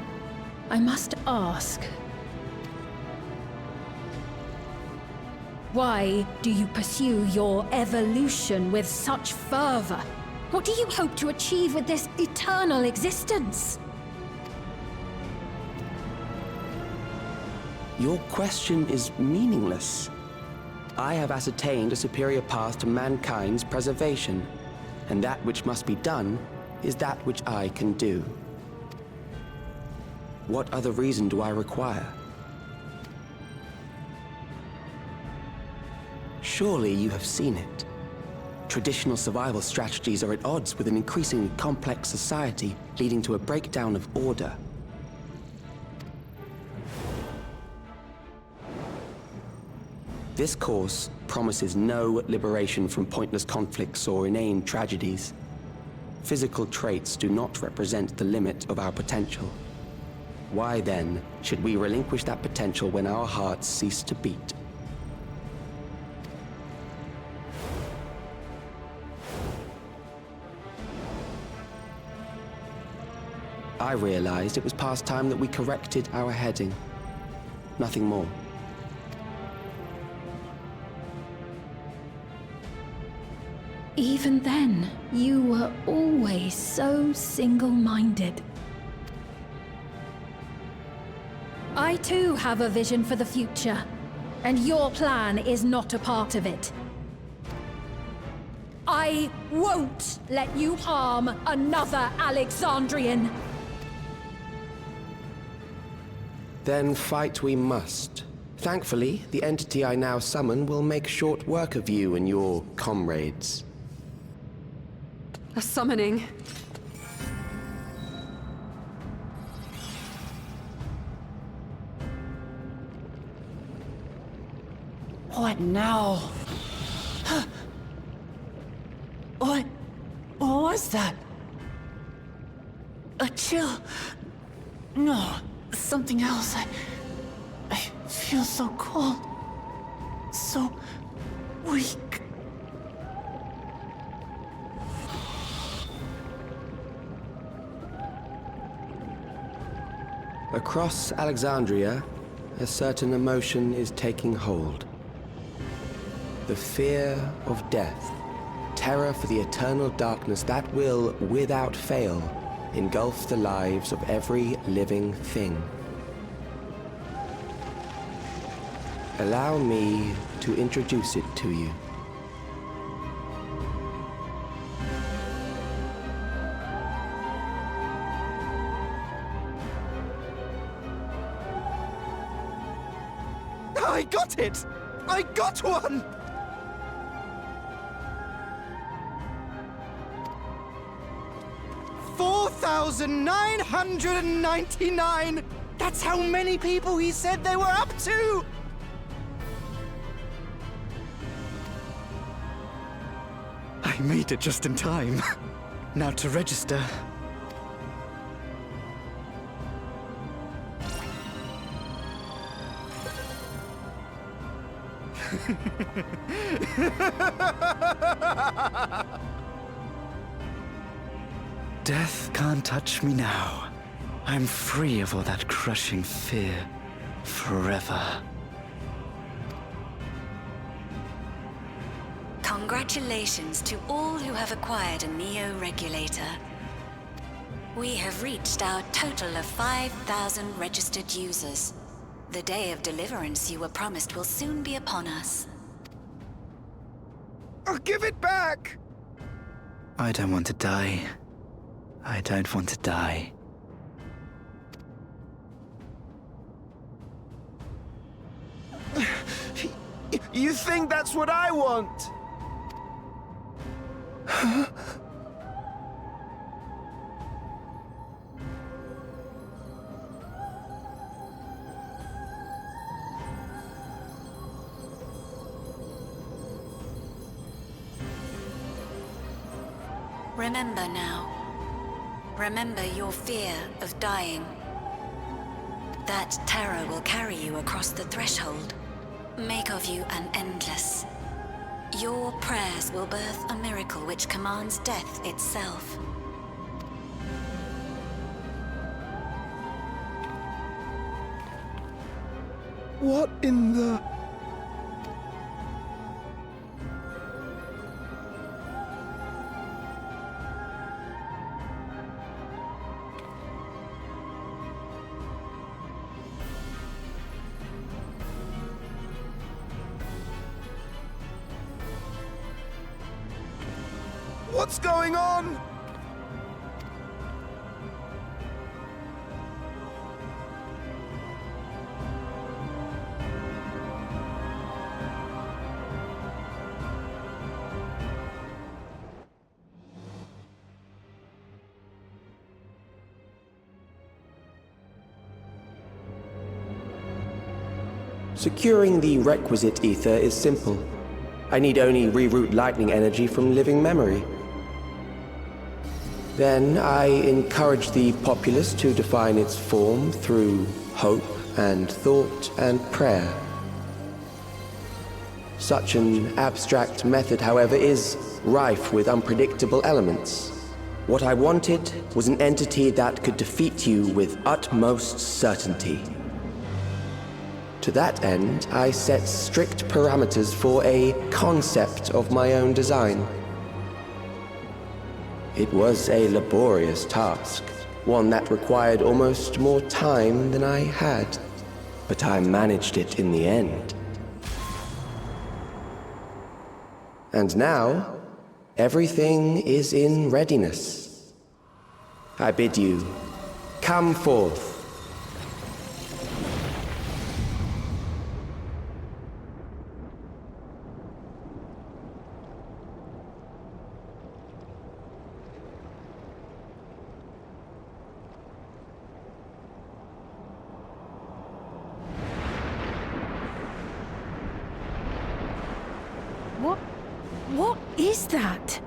Speaker 6: I must ask, why do you pursue your evolution with such fervor? What do you hope to achieve with this eternal existence?
Speaker 7: Your question is meaningless. I have ascertained a superior path to mankind's preservation, and that which must be done is that which I can do. What other reason do I require? Surely you have seen it. Traditional survival strategies are at odds with an increasingly complex society, leading to a breakdown of order. This course promises no liberation from pointless conflicts or inane tragedies. Physical traits do not represent the limit of our potential. Why then should we relinquish that potential when our hearts cease to beat? I realized it was past time that we corrected our heading. Nothing more.
Speaker 6: Even then, you were always so single-minded. I too have a vision for the future, and your plan is not a part of it. I won't let you harm another Alexandrian!
Speaker 7: Then fight we must. Thankfully, the entity I now summon will make short work of you and your comrades.
Speaker 15: A summoning.
Speaker 3: What now? What was that? A chill? No, something else. I feel so cold. So weak.
Speaker 7: Across Alexandria, a certain emotion is taking hold. The fear of death. Terror for the eternal darkness that will, without fail, engulf the lives of every living thing. Allow me to introduce it to you.
Speaker 14: I got it! I got one! $4,999! That's how many people he said they were up to! I made it just in time. Now to register. Death can't touch me now. I'm free of all that crushing fear. Forever.
Speaker 16: Congratulations to all who have acquired a Neo Regulator. We have reached our total of 5,000 registered users. The day of deliverance you were promised will soon be upon us.
Speaker 14: Oh, give it back!
Speaker 17: I don't want to die. I don't want to die.
Speaker 14: You think that's what I want?
Speaker 16: Remember now. Remember your fear of dying. That terror will carry you across the threshold. Make of you an endless. Your prayers will birth a miracle which commands death itself.
Speaker 14: What in the... What's going on?
Speaker 7: Securing the requisite ether is simple. I need only reroute lightning energy from living memory. Then I encourage the populace to define its form through hope and thought and prayer. Such an abstract method, however, is rife with unpredictable elements. What I wanted was an entity that could defeat you with utmost certainty. To that end, I set strict parameters for a concept of my own design. It was a laborious task, one that required almost more time than I had, but I managed it in the end. And now, everything is in readiness. I bid you, come forth.
Speaker 6: What is that?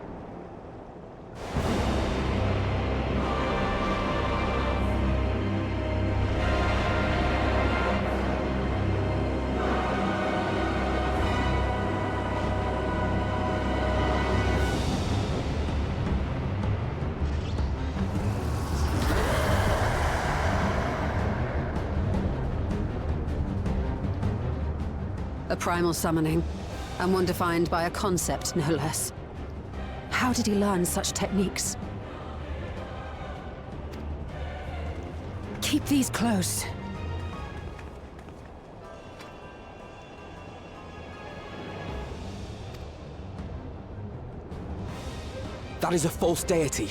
Speaker 15: A primal summoning, and one defined by a concept, no less. How did he learn such techniques?
Speaker 10: Keep these close.
Speaker 14: That is a false deity,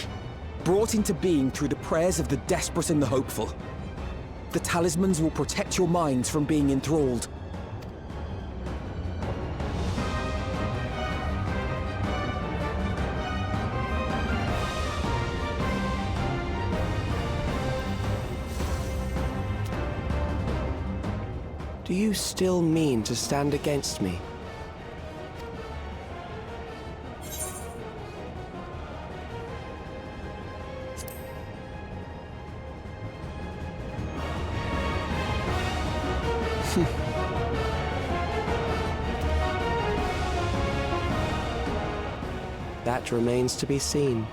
Speaker 14: brought into being through the prayers of the desperate and the hopeful. The talismans will protect your minds from being enthralled.
Speaker 7: Do you still mean to stand against me? That remains to be seen.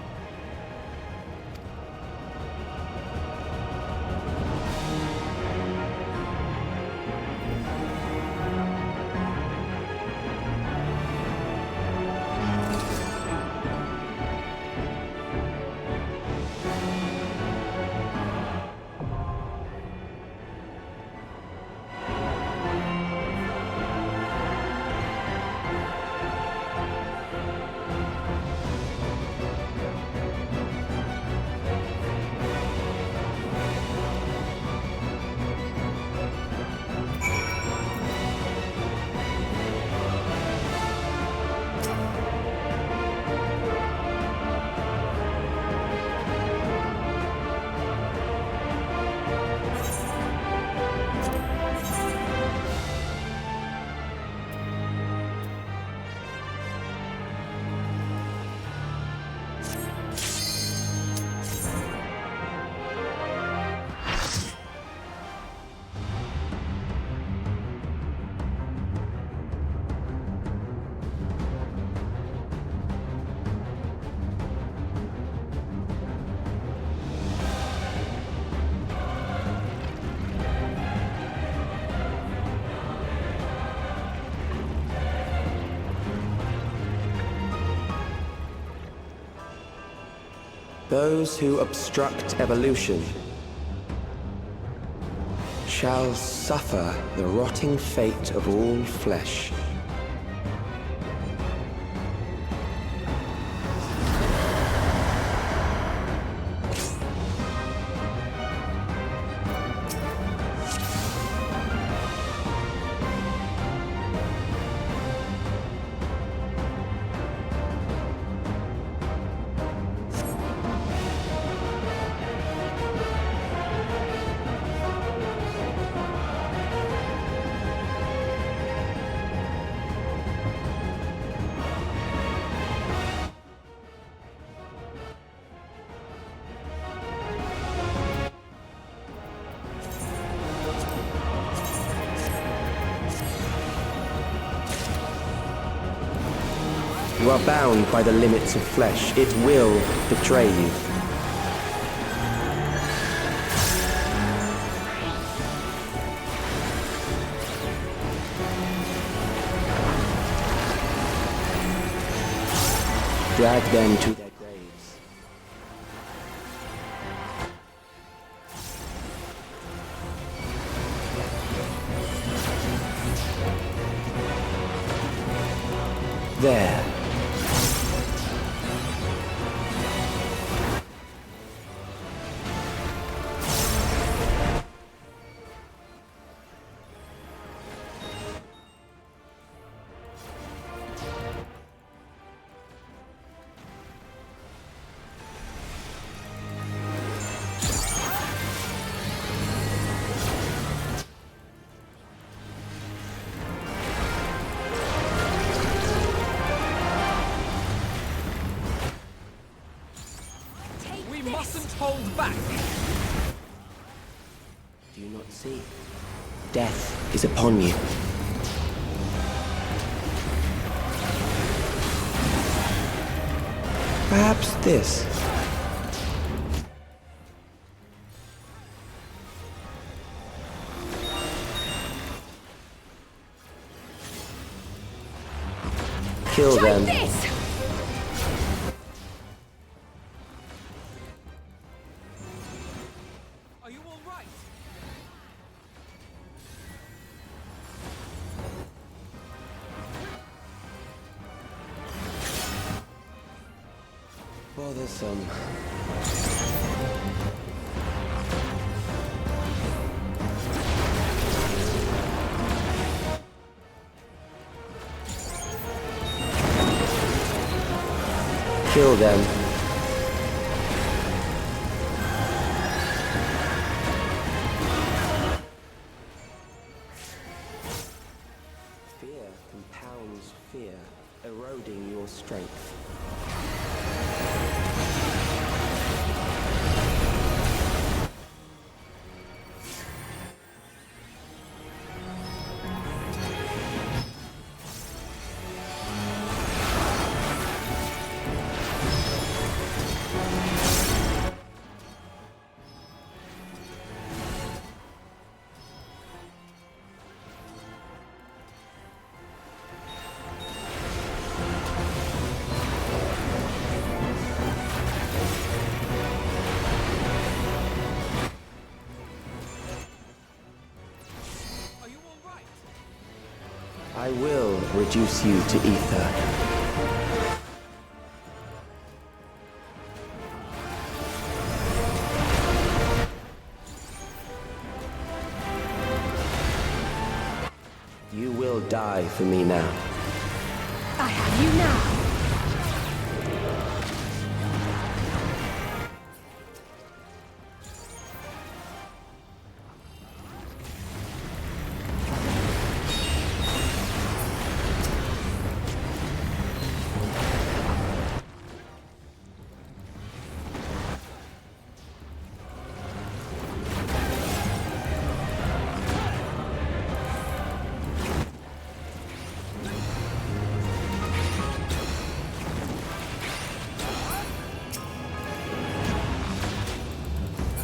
Speaker 7: Those who obstruct evolution shall suffer the rotting fate of all flesh. You are bound by the limits of flesh. It will betray you. Drag them to their graves. There.
Speaker 14: Hold back!
Speaker 7: Do you not see? Death is upon you. Perhaps this. Kill them. Bothersome. Kill them. Fear compounds fear, eroding your strength. I will reduce you to ether. You will die for me now.
Speaker 12: I have you now.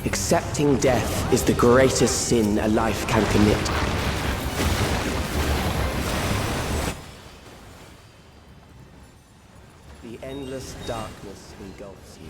Speaker 7: Accepting death is the greatest sin a life can commit. The endless darkness engulfs you.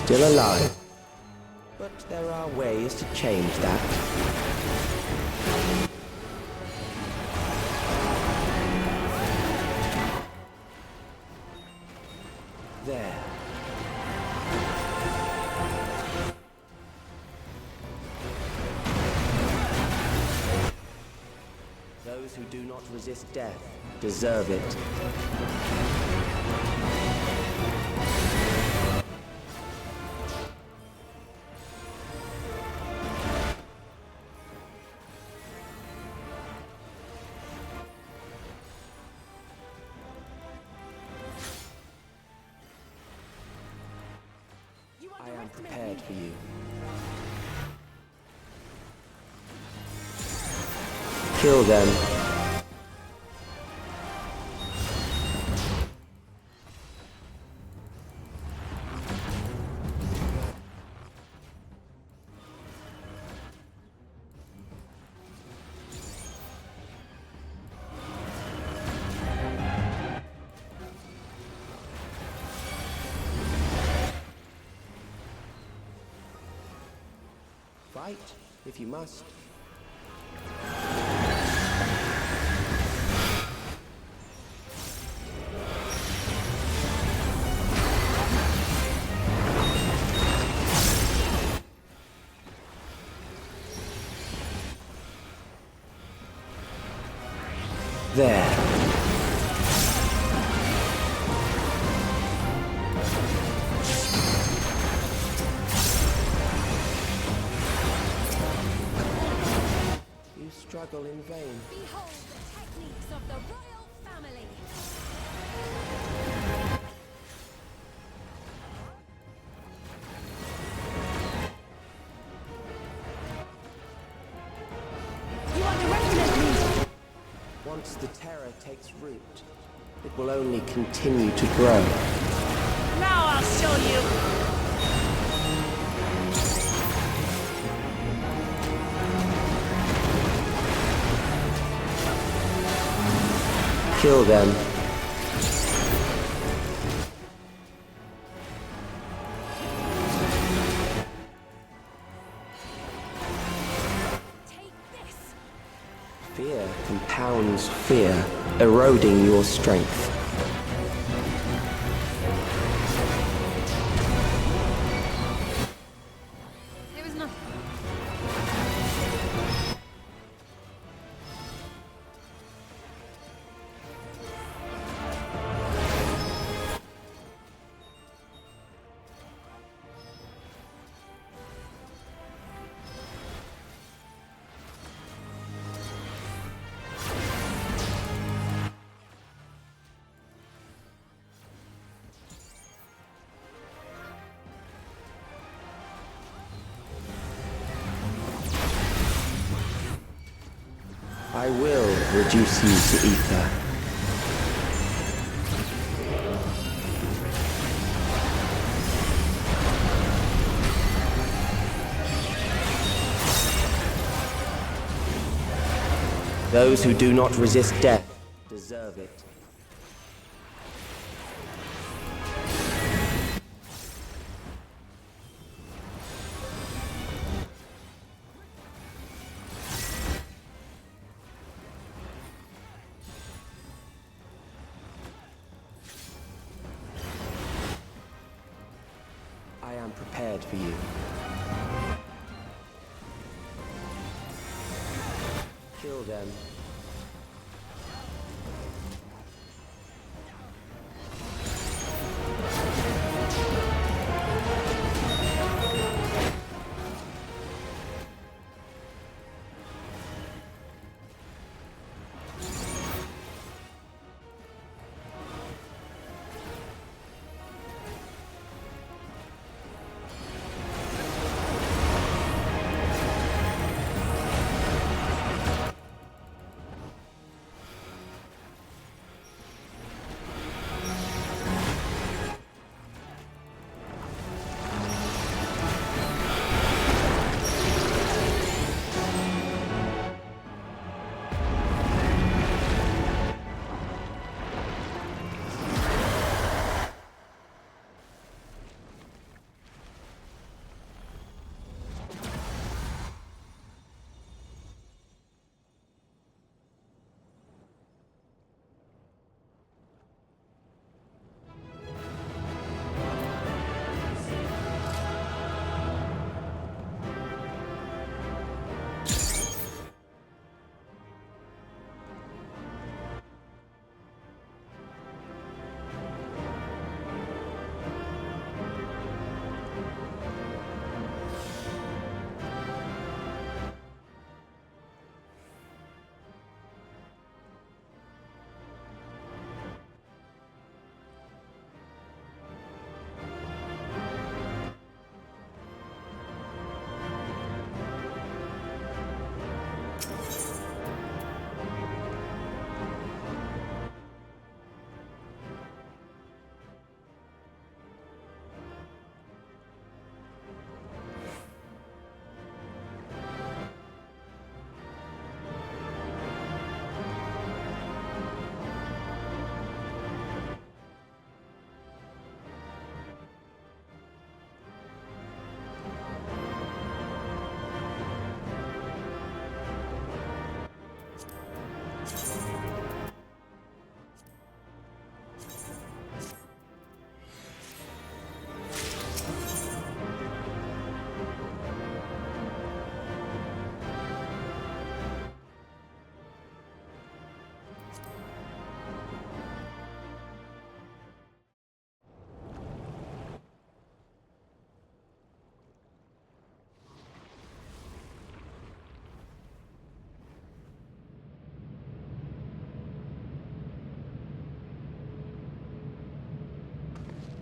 Speaker 18: still alive. But there are ways to change that. There. Those who do not resist death deserve it. I am prepared for you. Kill them. Fight, if you must. There. You struggle in vain.
Speaker 19: Behold the techniques of the royal family.
Speaker 18: You underestimate me! Once the terror takes root, it will only continue to grow.
Speaker 3: Now I'll show you!
Speaker 18: Kill them. Fear compounds fear, eroding your strength.
Speaker 19: There was nothing.
Speaker 18: I will reduce you to ether. Those who do not resist death deserve it. I am prepared for you. Kill them.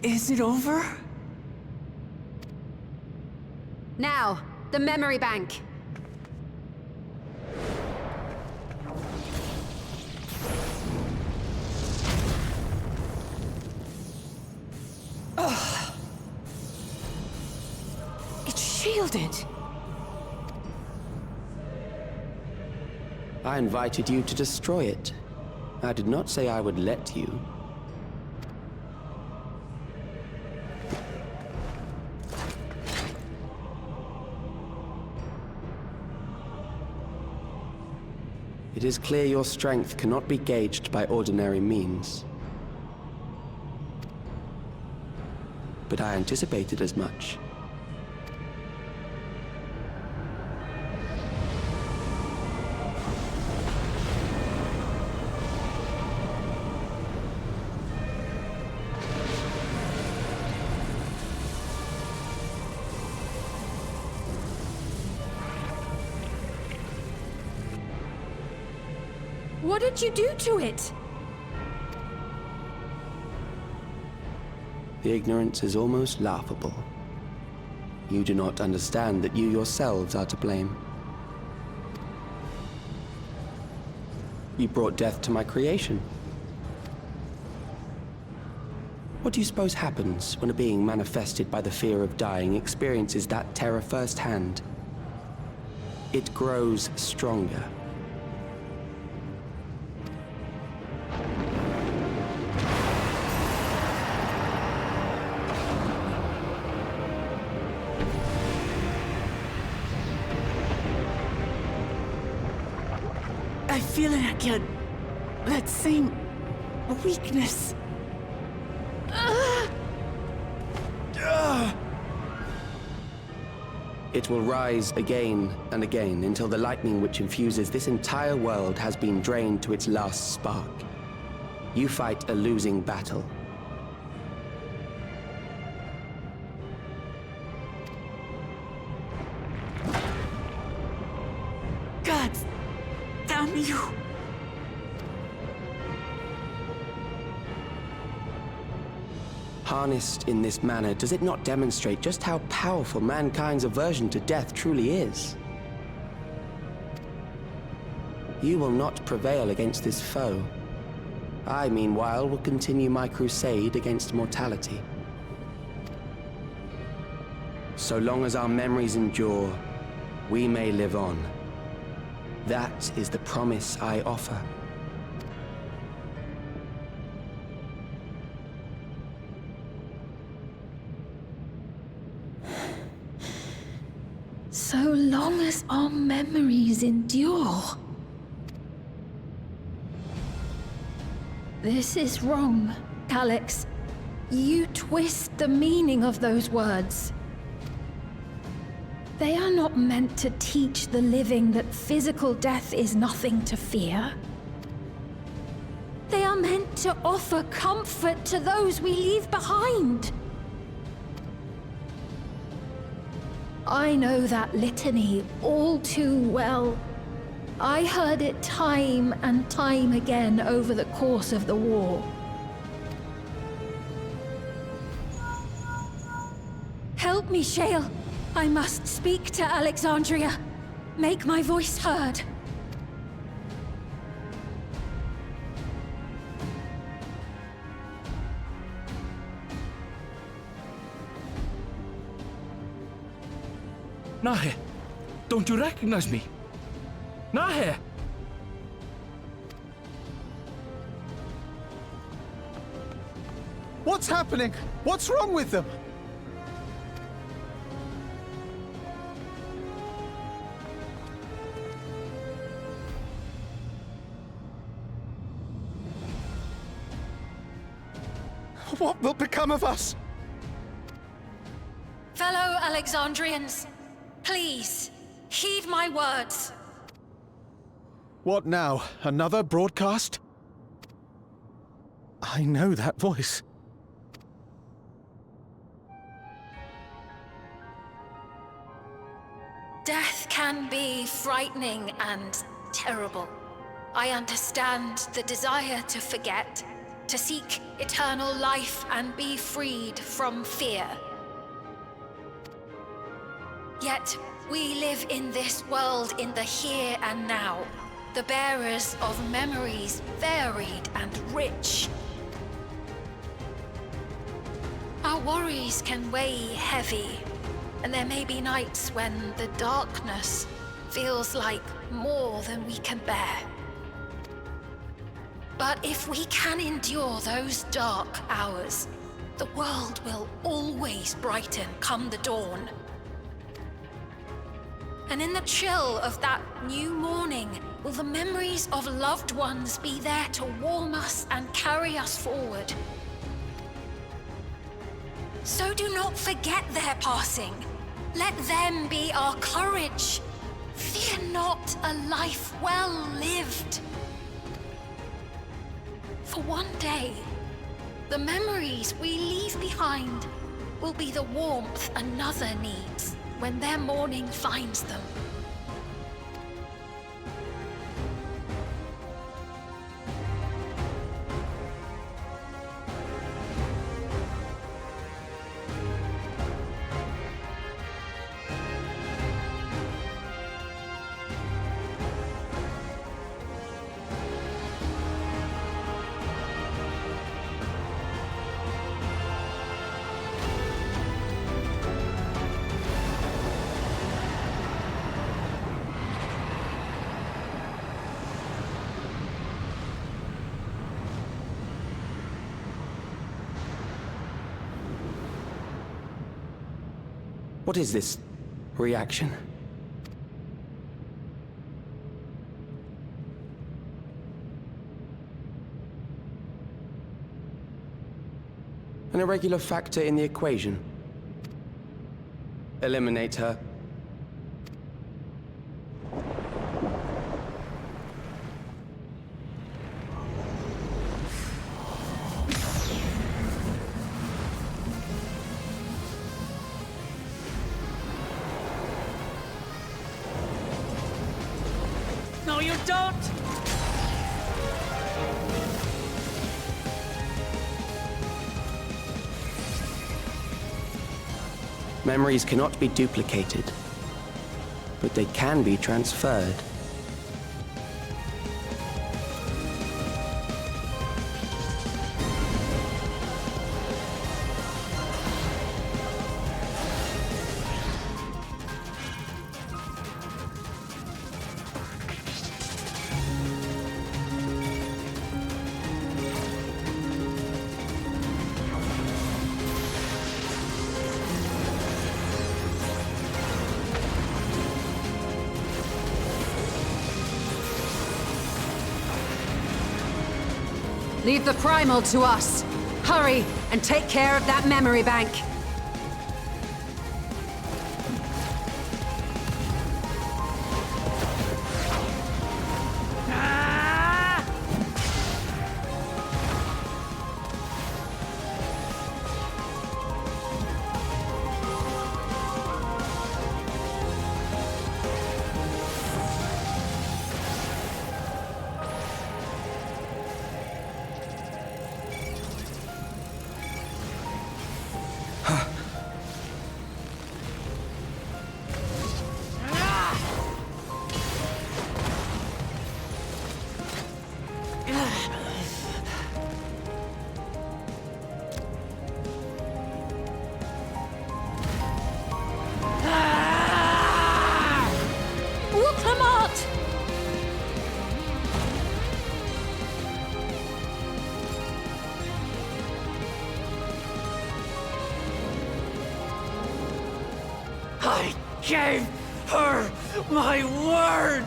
Speaker 3: Is it over?
Speaker 15: Now, the memory bank.
Speaker 3: Ugh. It's shielded.
Speaker 7: I invited you to destroy it. I did not say I would let you. It is clear your strength cannot be gauged by ordinary means. But I anticipated as much.
Speaker 6: What did you do to it?
Speaker 7: The ignorance is almost laughable. You do not understand that you yourselves are to blame. You brought death to my creation. What do you suppose happens when a being manifested by the fear of dying experiences that terror firsthand? It grows stronger.
Speaker 3: I feel it again. That same weakness.
Speaker 7: It will rise again and again until the lightning which infuses this entire world has been drained to its last spark. You fight a losing battle.
Speaker 3: God damn you!
Speaker 7: Harnessed in this manner, does it not demonstrate just how powerful mankind's aversion to death truly is? You will not prevail against this foe. I, meanwhile, will continue my crusade against mortality. So long as our memories endure, we may live on. That is the promise I offer.
Speaker 6: So long as our memories endure. This is wrong, Calyx. You twist the meaning of those words. They are not meant to teach the living that physical death is nothing to fear. They are meant to offer comfort to those we leave behind. I know that litany all too well. I heard it time and time again over the course of the war. Help me, Shale. I must speak to Alexandria. Make my voice heard.
Speaker 13: Nahe, don't you recognize me? Nahe!
Speaker 9: What's happening? What's wrong with them? What will become of us?
Speaker 6: Fellow Alexandrians, please, heed my words.
Speaker 9: What now? Another broadcast?
Speaker 11: I know that voice.
Speaker 6: Death can be frightening and terrible. I understand the desire to forget,
Speaker 19: to seek eternal life and be freed from fear. Yet, we live in this world in the here and now, the bearers of memories varied and rich. Our worries can weigh heavy, and there may be nights when the darkness feels like more than we can bear. But if we can endure those dark hours, the world will always brighten come the dawn. And in the chill of that new morning, will the memories of loved ones be there to warm us and carry us forward? So do not forget their passing. Let them be our courage. Fear not a life well lived. For one day, the memories we leave behind will be the warmth another needs when their morning finds them.
Speaker 7: What is this reaction? An irregular factor in the equation. Eliminate her.
Speaker 3: No, you don't!
Speaker 7: Memories cannot be duplicated, but they can be transferred.
Speaker 15: Leave the primal to us. Hurry and take care of that memory bank.
Speaker 3: I gave her my word!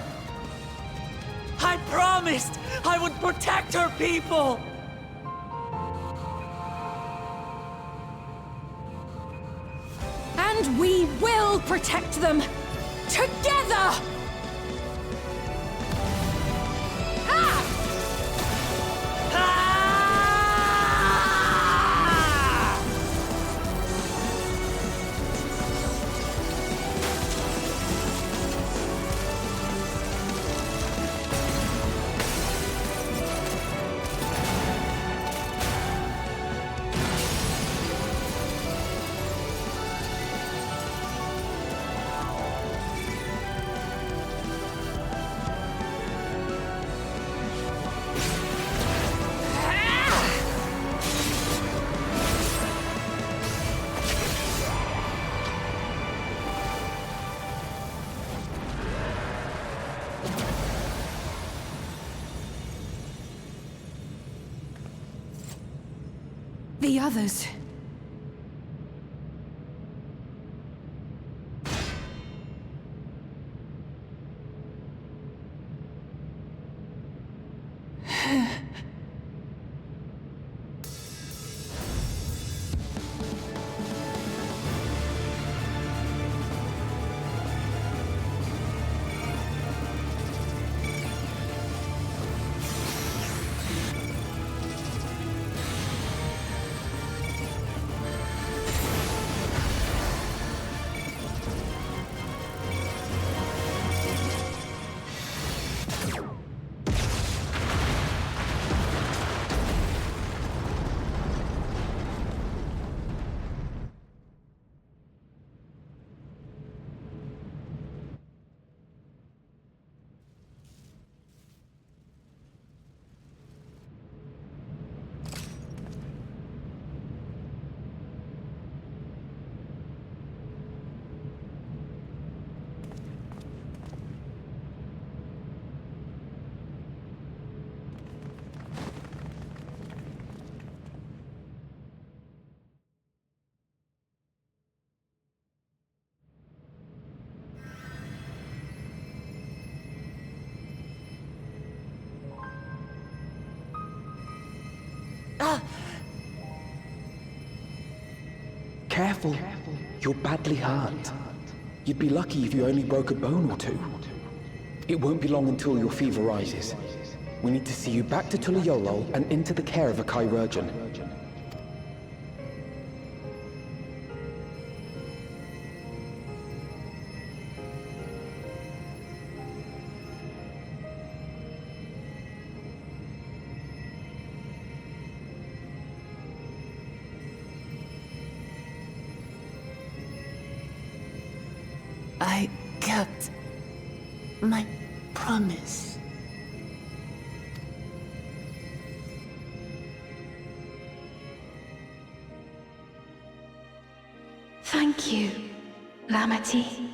Speaker 3: I promised I would protect her people!
Speaker 19: And we will protect them! Together!
Speaker 15: the others?
Speaker 14: Careful. You're badly hurt. You'd be lucky if you only broke a bone or two. It won't be long until your fever rises. We need to see you back to Tulayolo and into the care of a chirurgeon.
Speaker 3: I kept my promise.
Speaker 6: Thank you, Lamity.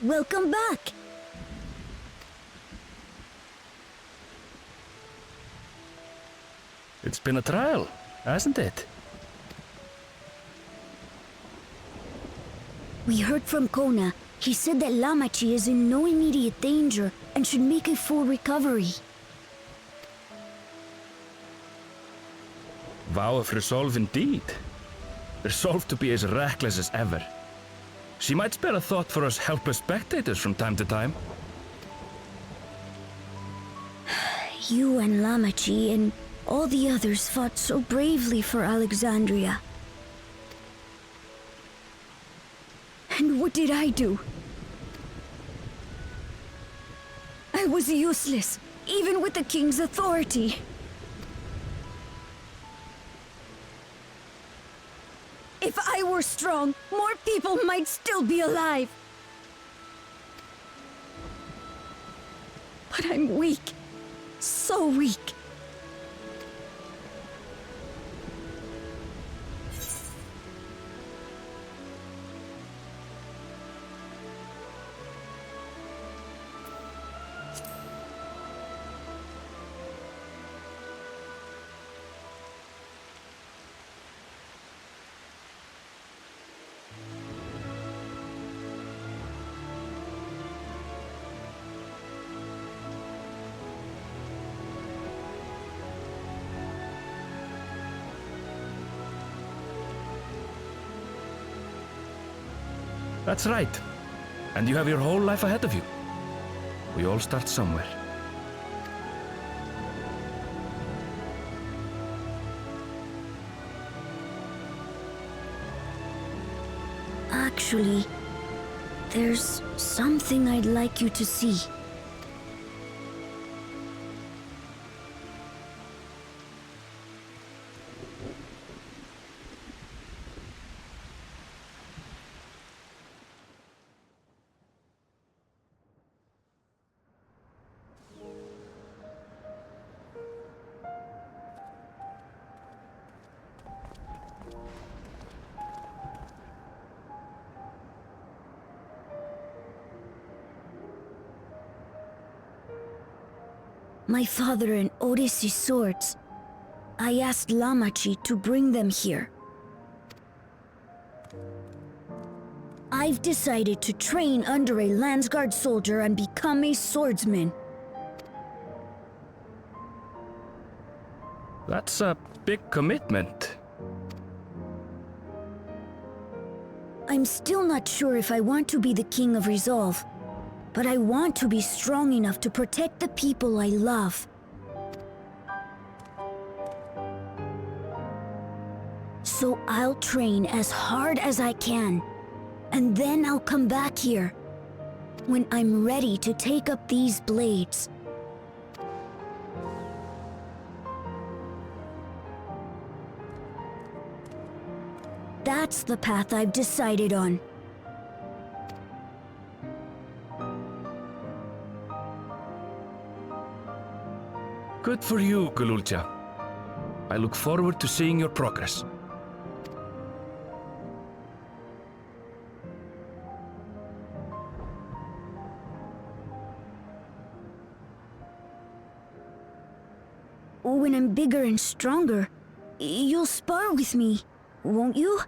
Speaker 20: Welcome back!
Speaker 13: It's been a trial, hasn't it?
Speaker 20: We heard from Kona. He said that Lamachi is in no immediate danger and should make a full recovery.
Speaker 13: Vow of resolve indeed. Resolved to be as reckless as ever. She might spare a thought for us helpless spectators from time to time.
Speaker 20: You and Lamachi and all the others fought so bravely for Alexandria. And what did I do? I was useless, even with the king's authority. If I were strong, more people might still be alive. But I'm weak. So weak.
Speaker 13: That's right. And you have your whole life ahead of you. We all start somewhere.
Speaker 20: Actually, there's something I'd like you to see. My father and Odyssey's swords. I asked Lamachi to bring them here. I've decided to train under a Landsguard soldier and become a swordsman.
Speaker 13: That's a big commitment.
Speaker 20: I'm still not sure if I want to be the King of Resolve, but I want to be strong enough to protect the people I love. So I'll train as hard as I can, and then I'll come back here when I'm ready to take up these blades. That's the path I've decided on.
Speaker 13: Good for you, Gululcha. I look forward to seeing your progress.
Speaker 20: When I'm bigger and stronger, you'll spar with me, won't you?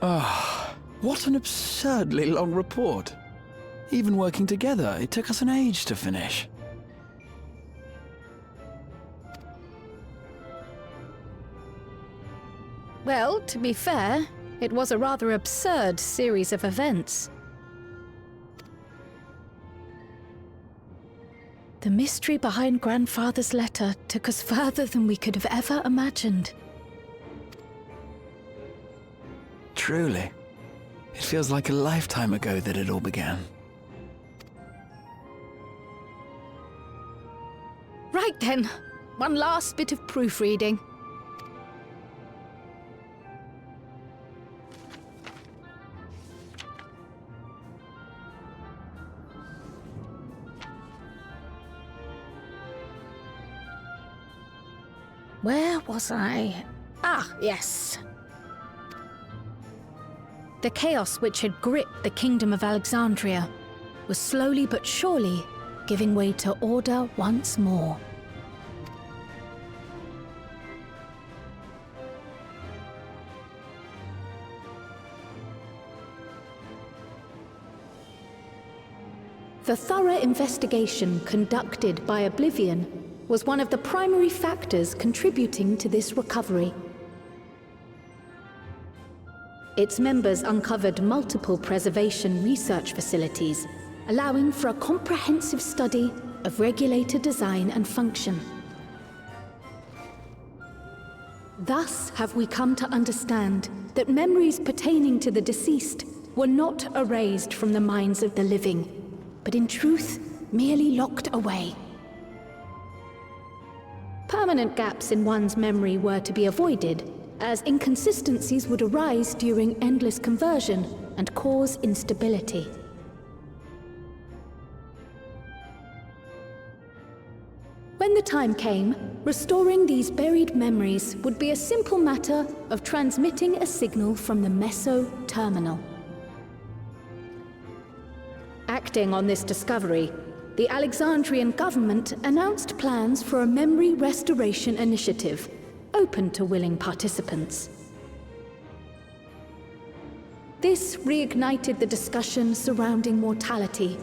Speaker 11: Ah, what an absurdly long report. Even working together, it took us an age to finish.
Speaker 5: Well, to be fair, it was a rather absurd series of events. The mystery behind Grandfather's letter took us further than we could have ever imagined.
Speaker 11: Truly. It feels like a lifetime ago that it all began.
Speaker 5: Right then, one last bit of proofreading. Where was I? Ah, yes. The chaos which had gripped the Kingdom of Alexandria was slowly but surely giving way to order once more. The thorough investigation conducted by Oblivion was one of the primary factors contributing to this recovery. Its members uncovered multiple preservation research facilities, allowing for a comprehensive study of regulator design and function. Thus have we come to understand that memories pertaining to the deceased were not erased from the minds of the living, but in truth, merely locked away. Permanent gaps in one's memory were to be avoided, as inconsistencies would arise during endless conversion and cause instability. When the time came, restoring these buried memories would be a simple matter of transmitting a signal from the Meso terminal. Acting on this discovery, the Alexandrian government announced plans for a memory restoration initiative, open to willing participants. This reignited the discussion surrounding mortality,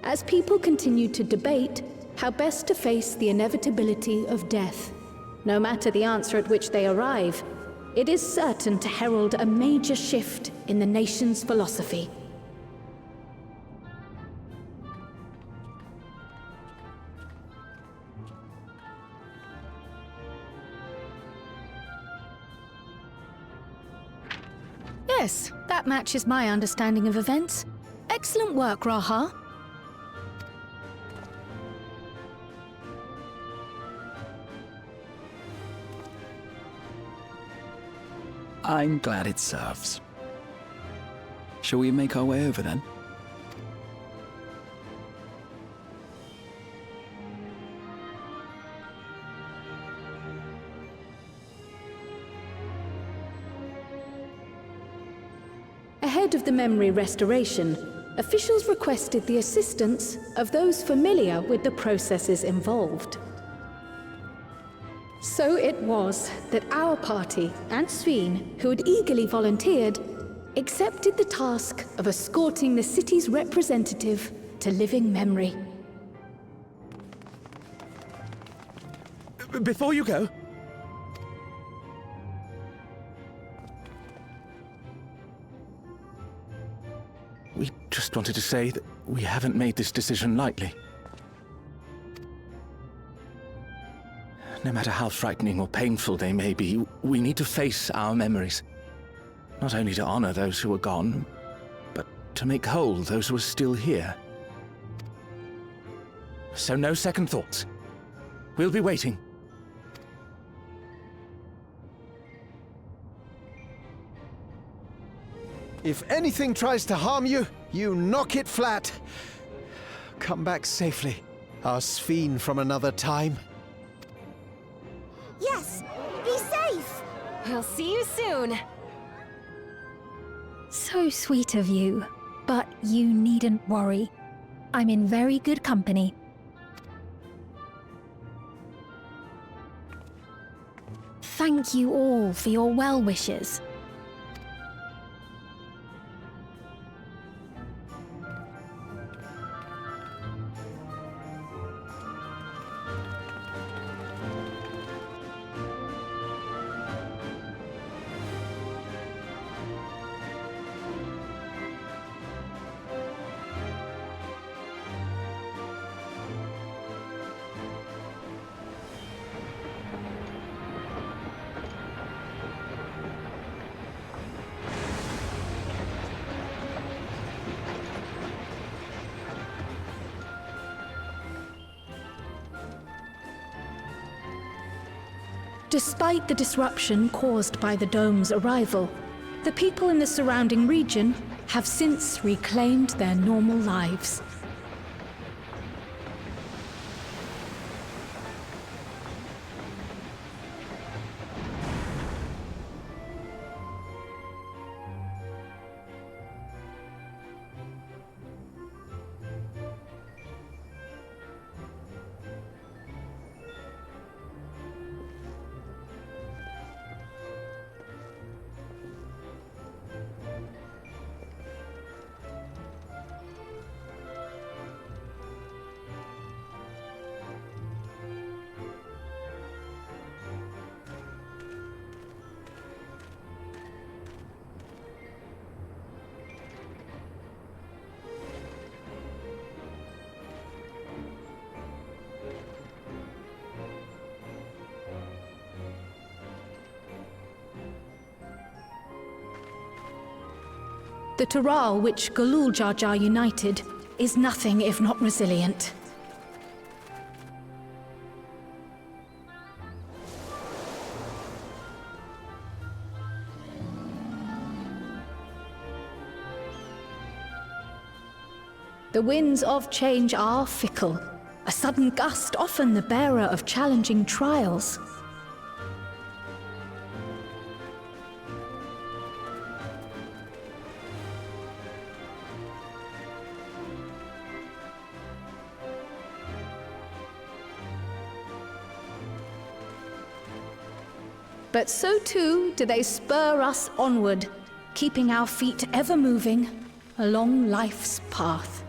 Speaker 5: as people continued to debate how best to face the inevitability of death. No matter the answer at which they arrive, it is certain to herald a major shift in the nation's philosophy. Yes, that matches my understanding of events. Excellent work, Raha.
Speaker 11: I'm glad it serves. Shall we make our way over then?
Speaker 5: Ahead of the memory restoration, officials requested the assistance of those familiar with the processes involved. So it was that our party and Sveen, who had eagerly volunteered, accepted the task of escorting the city's representative to living memory.
Speaker 11: Before you go, we just wanted to say that we haven't made this decision lightly. No matter how frightening or painful they may be, we need to face our memories. Not only to honor those who are gone, but to make whole those who are still here. So no second thoughts. We'll be waiting.
Speaker 9: If anything tries to harm you, you knock it flat. Come back safely, our Sveen from another time.
Speaker 12: Yes! Be safe! We'll see you soon.
Speaker 6: So sweet of you, but you needn't worry. I'm in very good company. Thank you all for your well wishes.
Speaker 5: Despite the disruption caused by the dome's arrival, the people in the surrounding region have since reclaimed their normal lives. The Tural which Galul Jar Jar united is nothing if not resilient. The winds of change are fickle, a sudden gust often the bearer of challenging trials. But so too do they spur us onward, keeping our feet ever moving along life's path.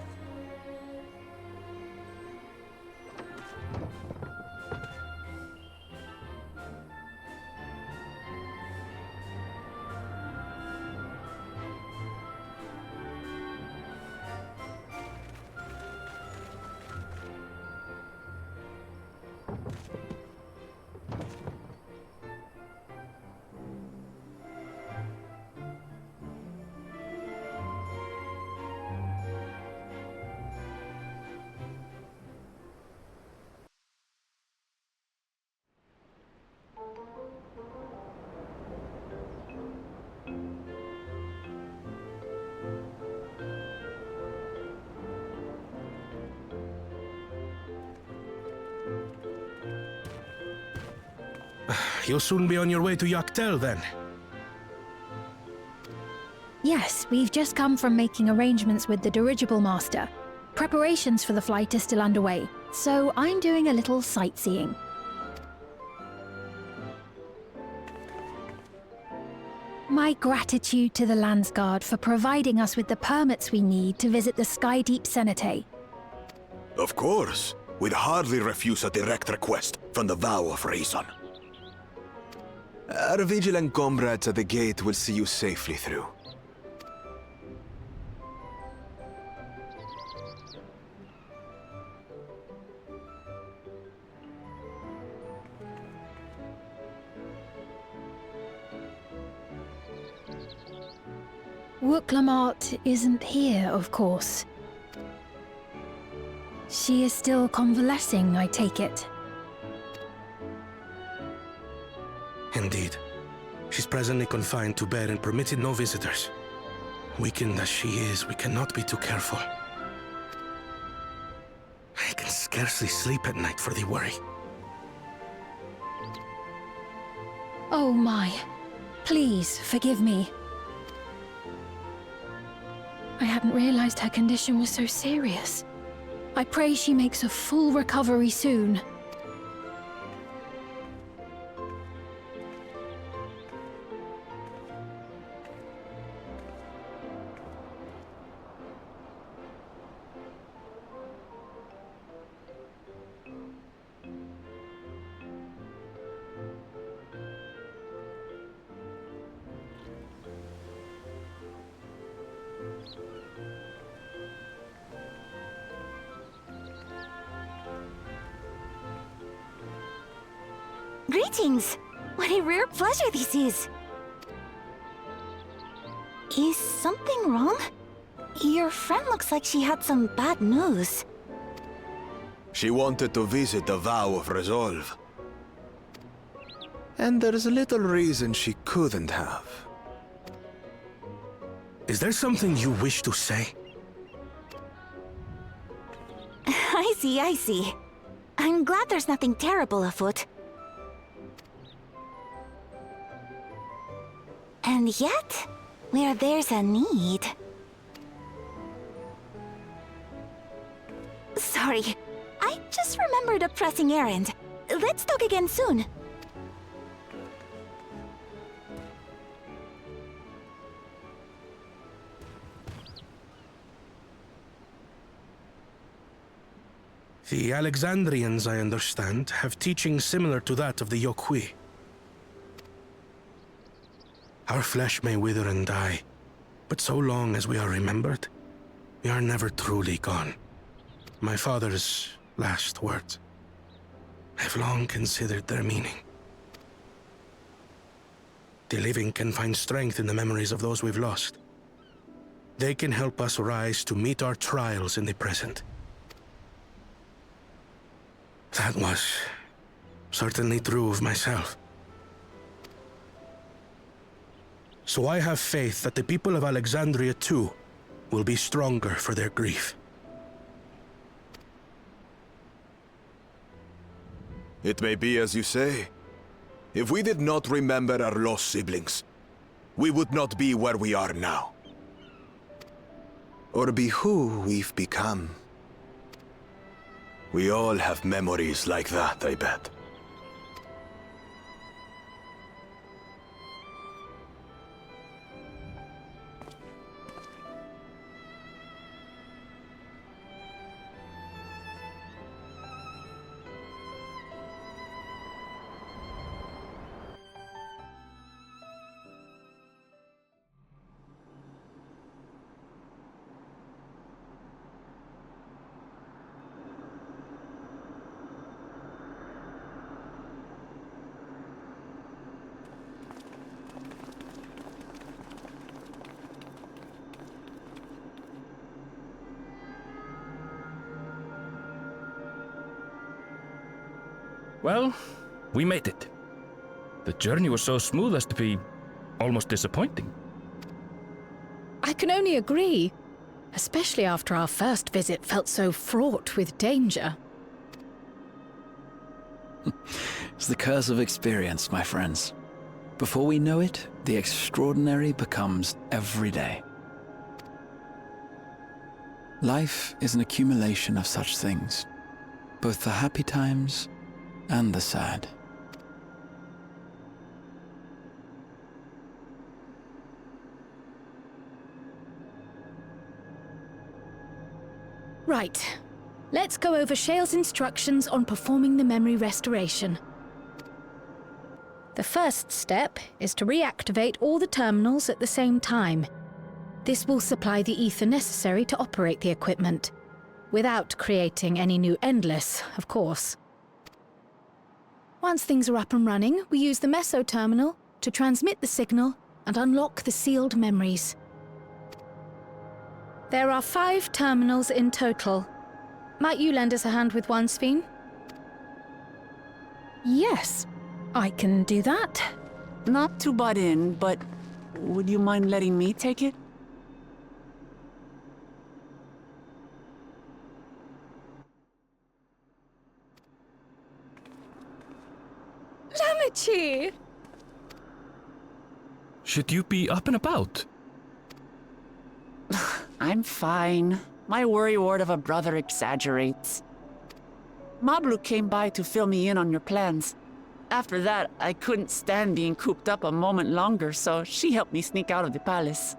Speaker 21: You'll soon be on your way to Yaktel, then?
Speaker 6: Yes, we've just come from making arrangements with the dirigible master. Preparations for the flight are still underway, so I'm doing a little sightseeing. My gratitude to the Landsguard for providing us with the permits we need to visit the Skydeep Cenotaph.
Speaker 22: Of course. We'd hardly refuse a direct request from the Vow of Reason.
Speaker 23: Our vigilant comrades at the gate will see you safely through.
Speaker 6: Wooklamart isn't here, of course. She is still convalescing, I take it.
Speaker 21: Indeed. She's presently confined to bed and permitted no visitors. Weakened as she is, we cannot be too careful. I can scarcely sleep at night for the worry.
Speaker 6: Oh my. Please, forgive me. I hadn't realized her condition was so serious. I pray she makes a full recovery soon.
Speaker 12: Greetings! What a rare pleasure this is! Is something wrong? Your friend looks like she had some bad news.
Speaker 22: She wanted to visit the Vow of Resolve. And there's little reason she couldn't have.
Speaker 21: Is there something you wish to say?
Speaker 12: I see. I'm glad there's nothing terrible afoot. And yet, where there's a need... Sorry, I just remembered a pressing errand. Let's talk again soon.
Speaker 21: The Alexandrians, I understand, have teaching similar to that of the Yokui. Our flesh may wither and die, but so long as we are remembered, we are never truly gone. My father's last words. I've long considered their meaning. The living can find strength in the memories of those we've lost. They can help us rise to meet our trials in the present. That was certainly true of myself. So I have faith that the people of Alexandria too will be stronger for their grief.
Speaker 22: It may be as you say. If we did not remember our lost siblings, we would not be where we are now.
Speaker 8: Or be who we've become.
Speaker 22: We all have memories like that, I bet.
Speaker 13: Well, we made it. The journey was so smooth as to be almost disappointing.
Speaker 5: I can only agree, especially after our first visit felt so fraught with danger.
Speaker 17: It's the curse of experience, my friends. Before we know it, the extraordinary becomes every day. Life is an accumulation of such things, both the happy times and the sad.
Speaker 5: Right. Let's go over Shale's instructions on performing the memory restoration. The first step is to reactivate all the terminals at the same time. This will supply the ether necessary to operate the equipment, without creating any new endless, of course. Once things are up and running, we use the meso terminal to transmit the signal and unlock the sealed memories. There are 5 terminals in total. Might you lend us a hand with one, Sphene?
Speaker 6: Yes, I can do that.
Speaker 3: Not to butt in, but would you mind letting me take it?
Speaker 6: Lamichi!
Speaker 13: Should you be up and about?
Speaker 3: I'm fine. My worrywart of a brother exaggerates. Mablu came by to fill me in on your plans. After that, I couldn't stand being cooped up a moment longer, so she helped me sneak out of the palace.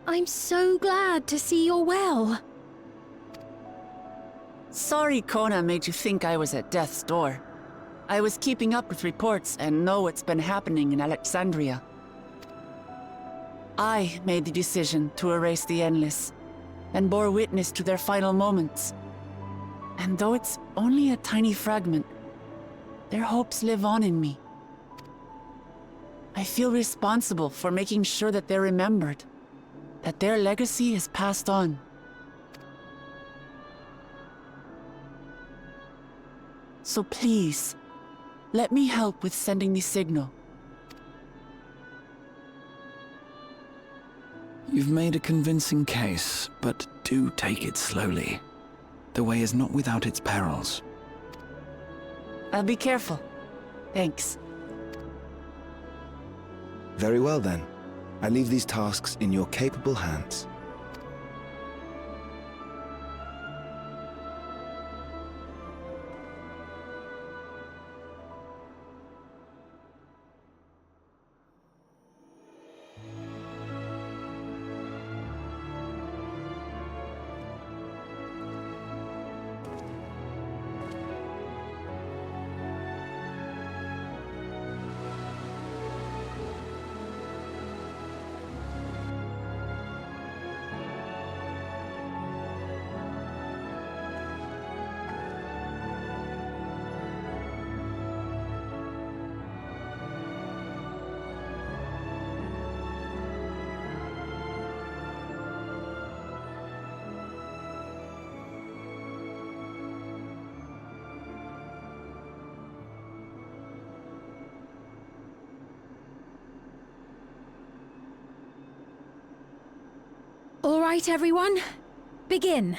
Speaker 6: I'm so glad to see you're well.
Speaker 3: Sorry Kona made you think I was at death's door. I was keeping up with reports and know what's been happening in Alexandria. I made the decision to erase the Endless, and bore witness to their final moments. And though it's only a tiny fragment, their hopes live on in me. I feel responsible for making sure that they're remembered, that their legacy is passed on. So please, let me help with sending the signal.
Speaker 17: You've made a convincing case, but do take it slowly. The way is not without its perils.
Speaker 3: I'll be careful. Thanks.
Speaker 8: Very well then. I leave these tasks in your capable hands.
Speaker 5: All right, everyone. Begin.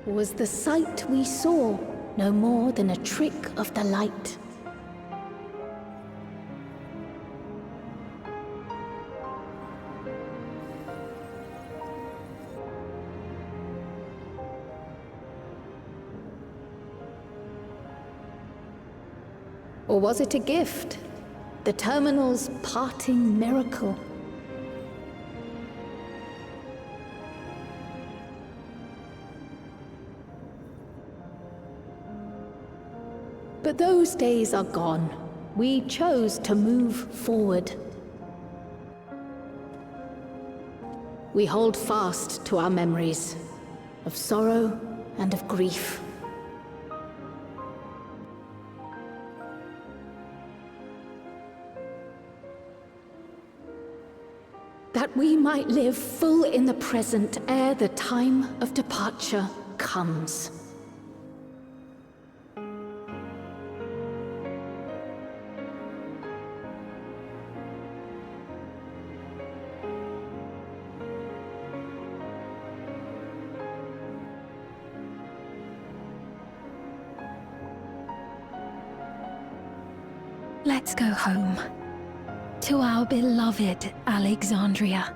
Speaker 6: Was the sight we saw no more than a trick of the light? Or was it a gift? The Terminal's parting miracle? But those days are gone. We chose to move forward. We hold fast to our memories of sorrow and of grief. That we might live full in the present ere the time of departure comes. Let's go home. To our beloved Alexandria.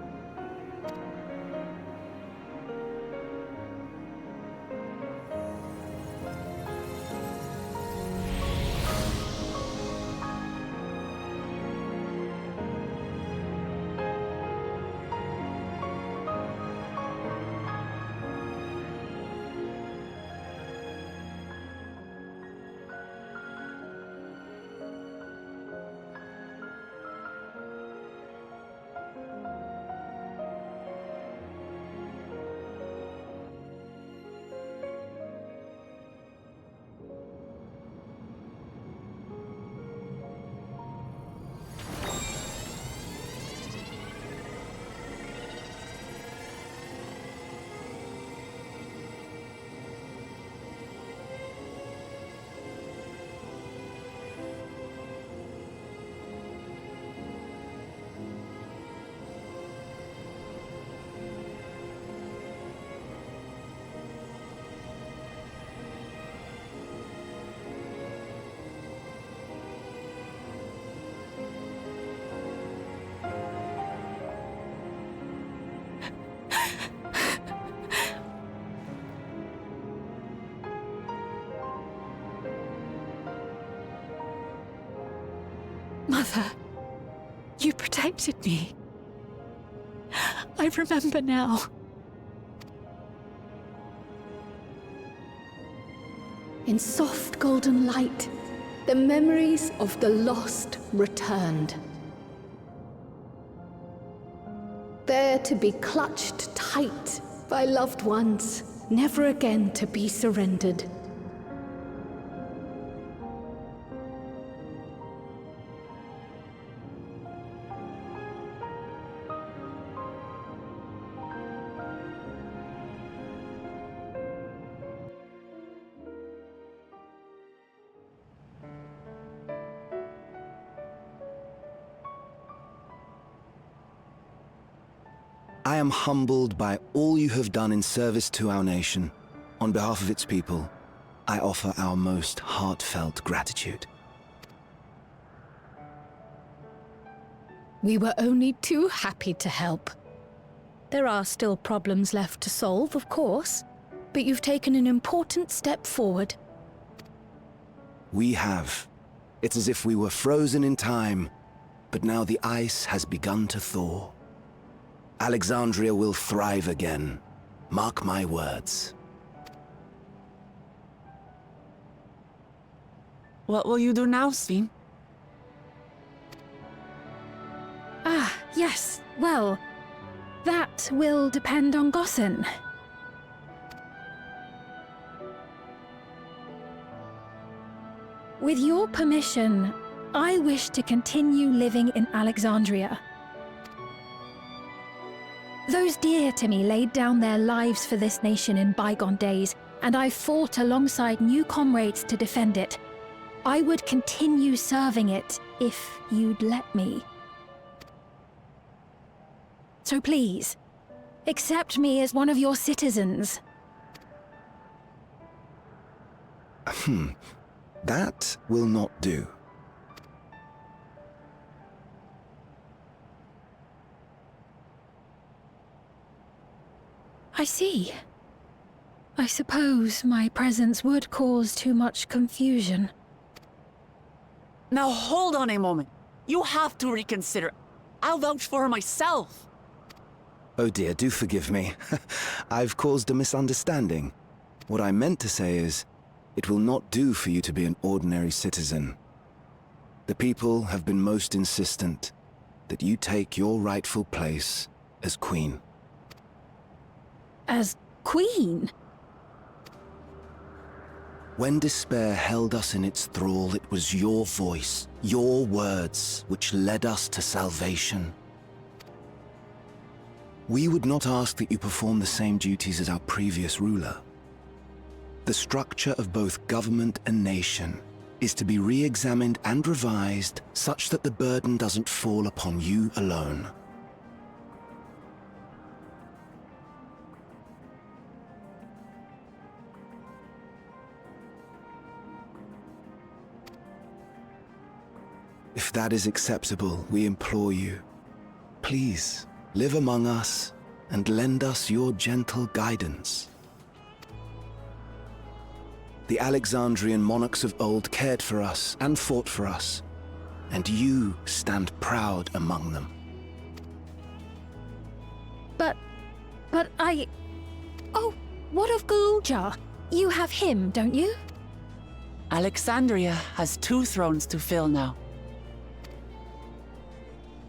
Speaker 6: Mother, you protected me. I remember now. In soft golden light, the memories of the lost returned. There to be clutched tight by loved ones, never again to be surrendered.
Speaker 8: I am humbled by all you have done in service to our nation. On behalf of its people, I offer our most heartfelt gratitude.
Speaker 5: We were only too happy to help. There are still problems left to solve, of course, but you've taken an important step forward.
Speaker 8: We have. It's as if we were frozen in time, but now the ice has begun to thaw. Alexandria will thrive again. Mark my words.
Speaker 3: What will you do now, Sven?
Speaker 6: Ah, yes. Well, that will depend on Gossen. With your permission, I wish to continue living in Alexandria. Those dear to me laid down their lives for this nation in bygone days, and I fought alongside new comrades to defend it. I would continue serving it if you'd let me. So please, accept me as one of your citizens.
Speaker 8: That will not do.
Speaker 6: I see. I suppose my presence would cause too much confusion.
Speaker 3: Now hold on a moment. You have to reconsider. I'll vouch for her myself.
Speaker 8: Oh dear, do forgive me. I've caused a misunderstanding. What I meant to say is, it will not do for you to be an ordinary citizen. The people have been most insistent that you take your rightful place as queen.
Speaker 6: As queen?
Speaker 8: When despair held us in its thrall, it was your voice, your words, which led us to salvation. We would not ask that you perform the same duties as our previous ruler. The structure of both government and nation is to be re-examined and revised such that the burden doesn't fall upon you alone. If that is acceptable, we implore you, please live among us and lend us your gentle guidance. The Alexandrian monarchs of old cared for us and fought for us, and you stand proud among them.
Speaker 6: But Oh, what of Galuja? You have him, don't you?
Speaker 3: Alexandria has 2 thrones to fill now.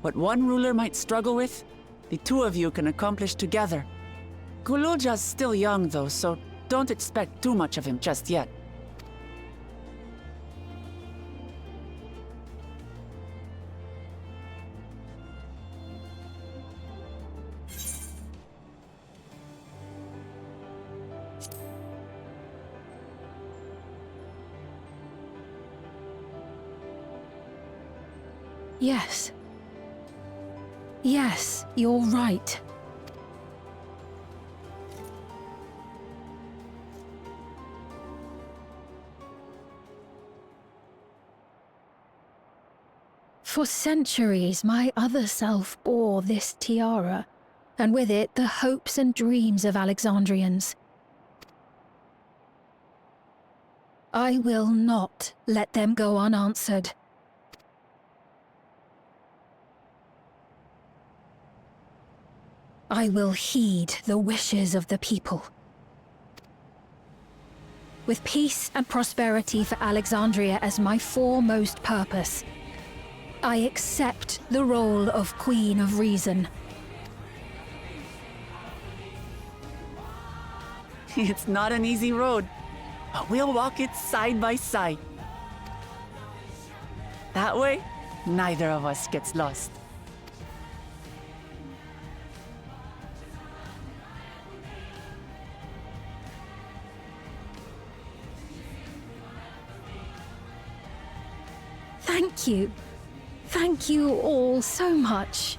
Speaker 3: What one ruler might struggle with, the 2 of you can accomplish together. Galuja's still young though, so don't expect too much of him just yet.
Speaker 6: Yes. Yes, you're right. For centuries, my other self bore this tiara, and with it the hopes and dreams of Alexandrians. I will not let them go unanswered. I will heed the wishes of the people. With peace and prosperity for Alexandria as my foremost purpose, I accept the role of Queen of Reason.
Speaker 3: It's not an easy road, but we'll walk it side by side. That way, neither of us gets lost.
Speaker 6: Thank you. Thank you all so much.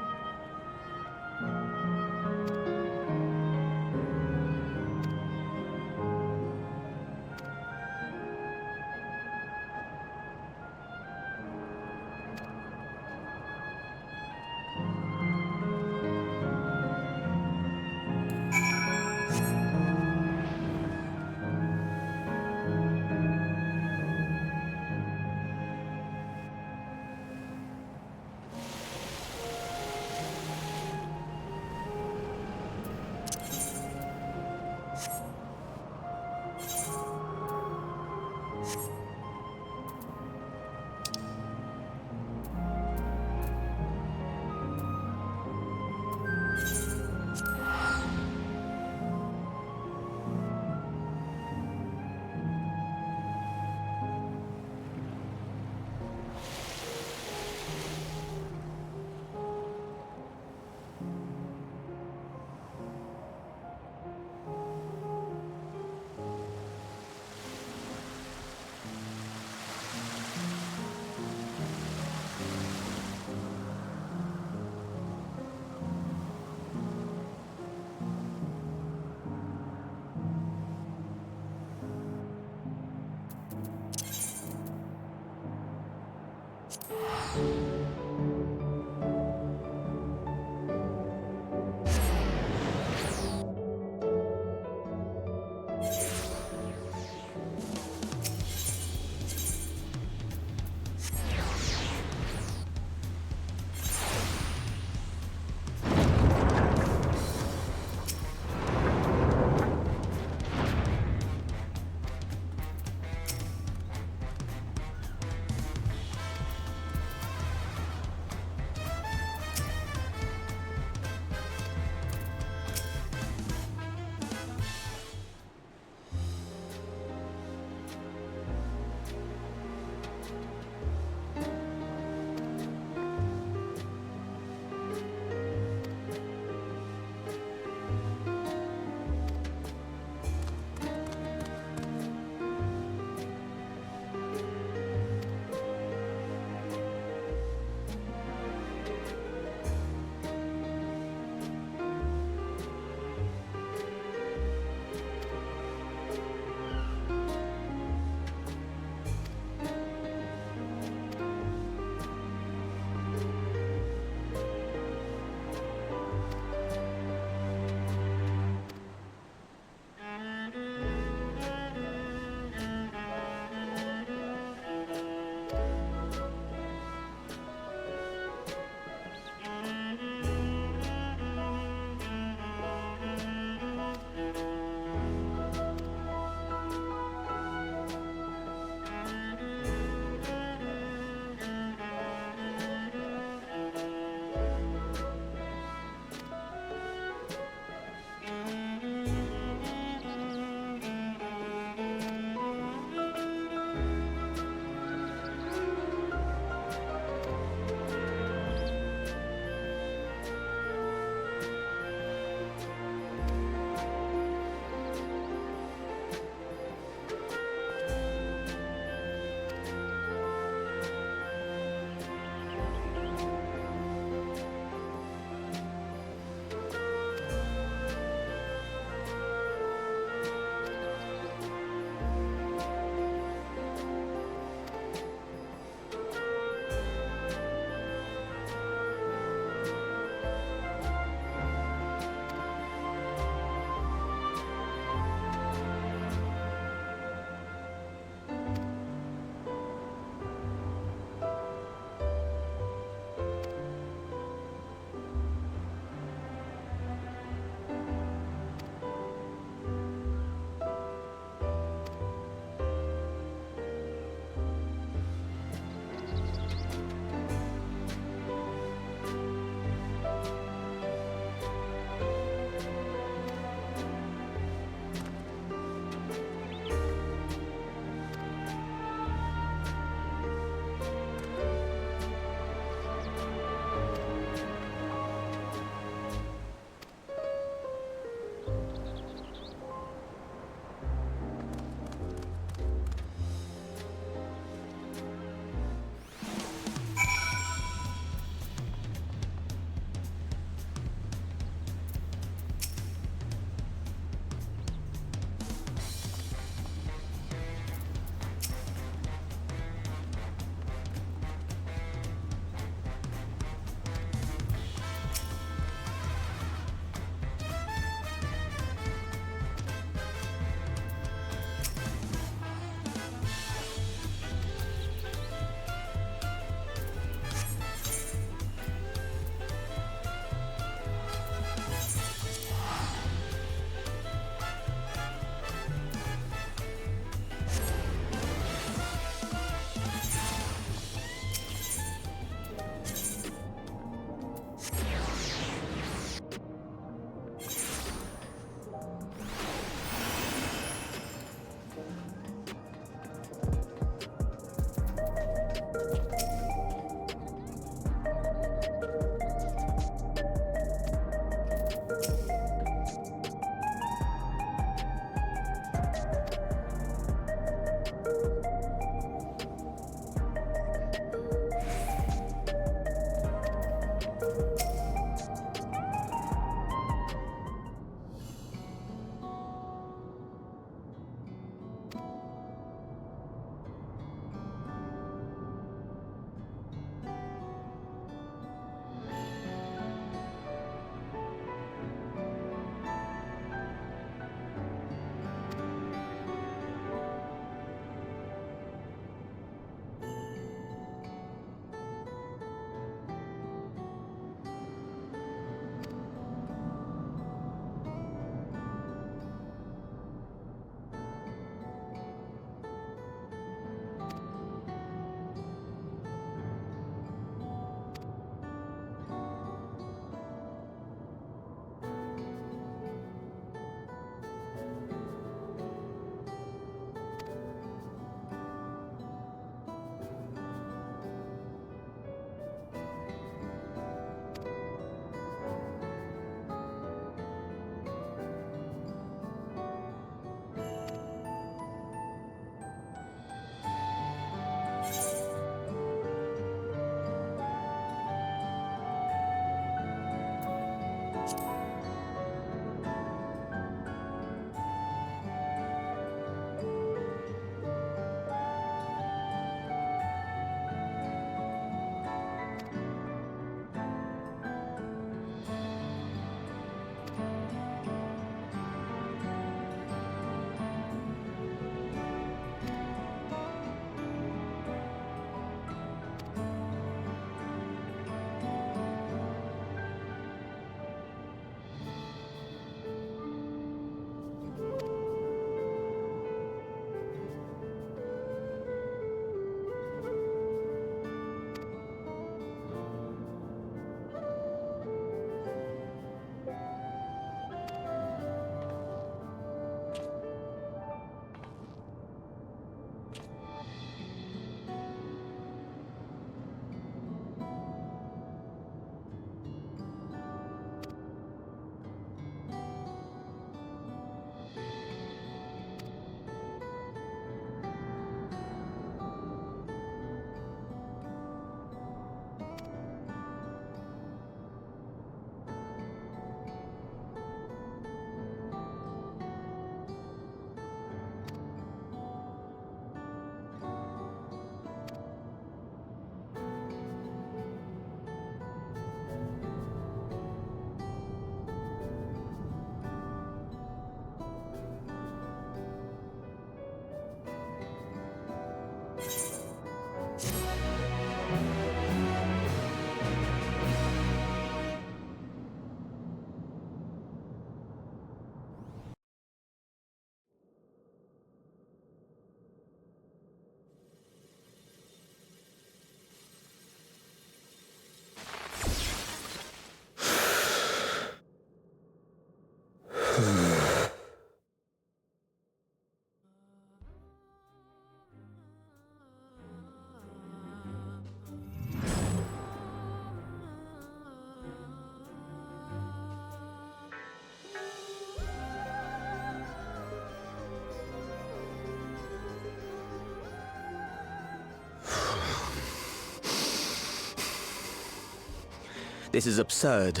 Speaker 18: This is absurd.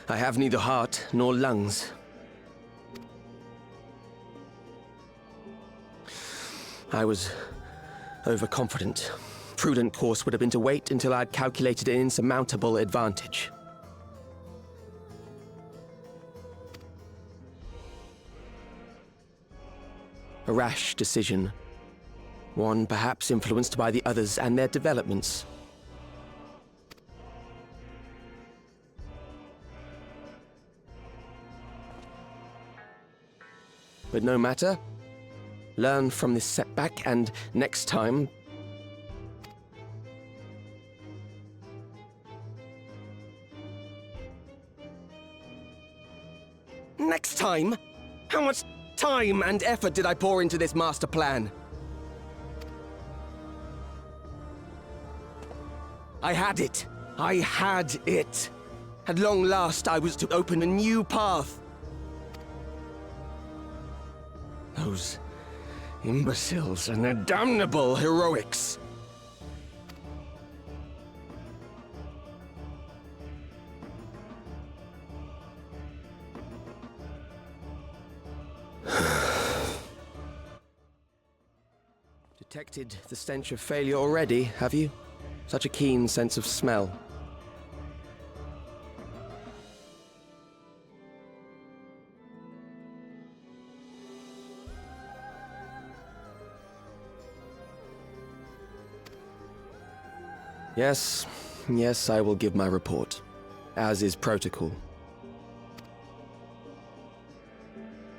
Speaker 18: I have neither heart nor lungs. I was overconfident. Prudent course would have been to wait until I'd calculated an insurmountable advantage. A rash decision. One perhaps influenced by the others and their developments. But no matter. Learn from this setback, and next time... Next time? How much time and effort did I pour into this master plan? I had it. I had it. At long last, I was to open a new path. Those imbeciles and their damnable heroics. Detected the stench of failure already, have you? Such a keen sense of smell. Yes, I will give my report, as is protocol.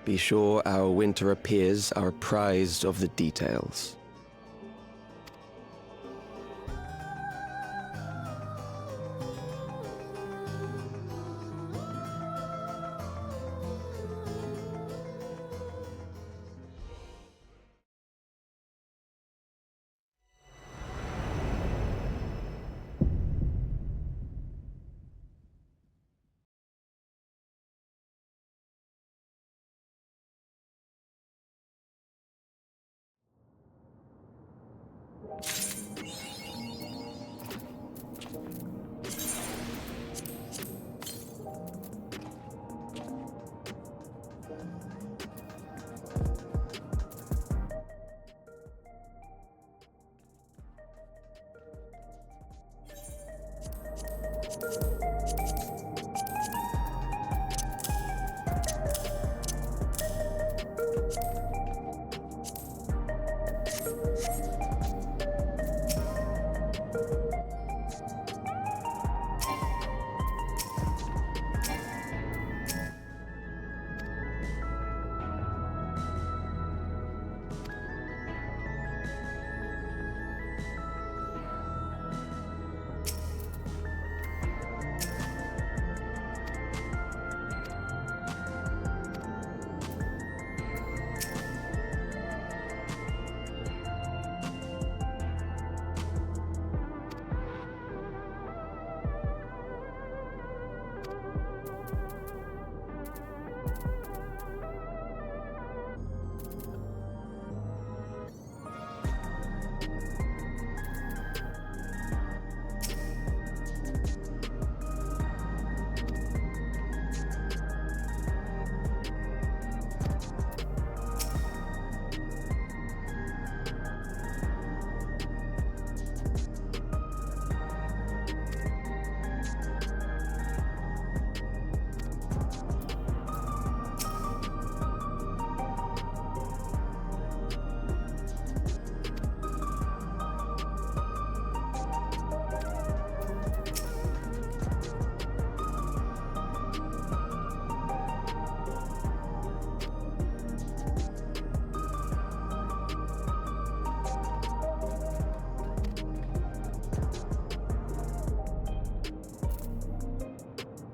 Speaker 18: Be sure our winter peers are apprised of the details.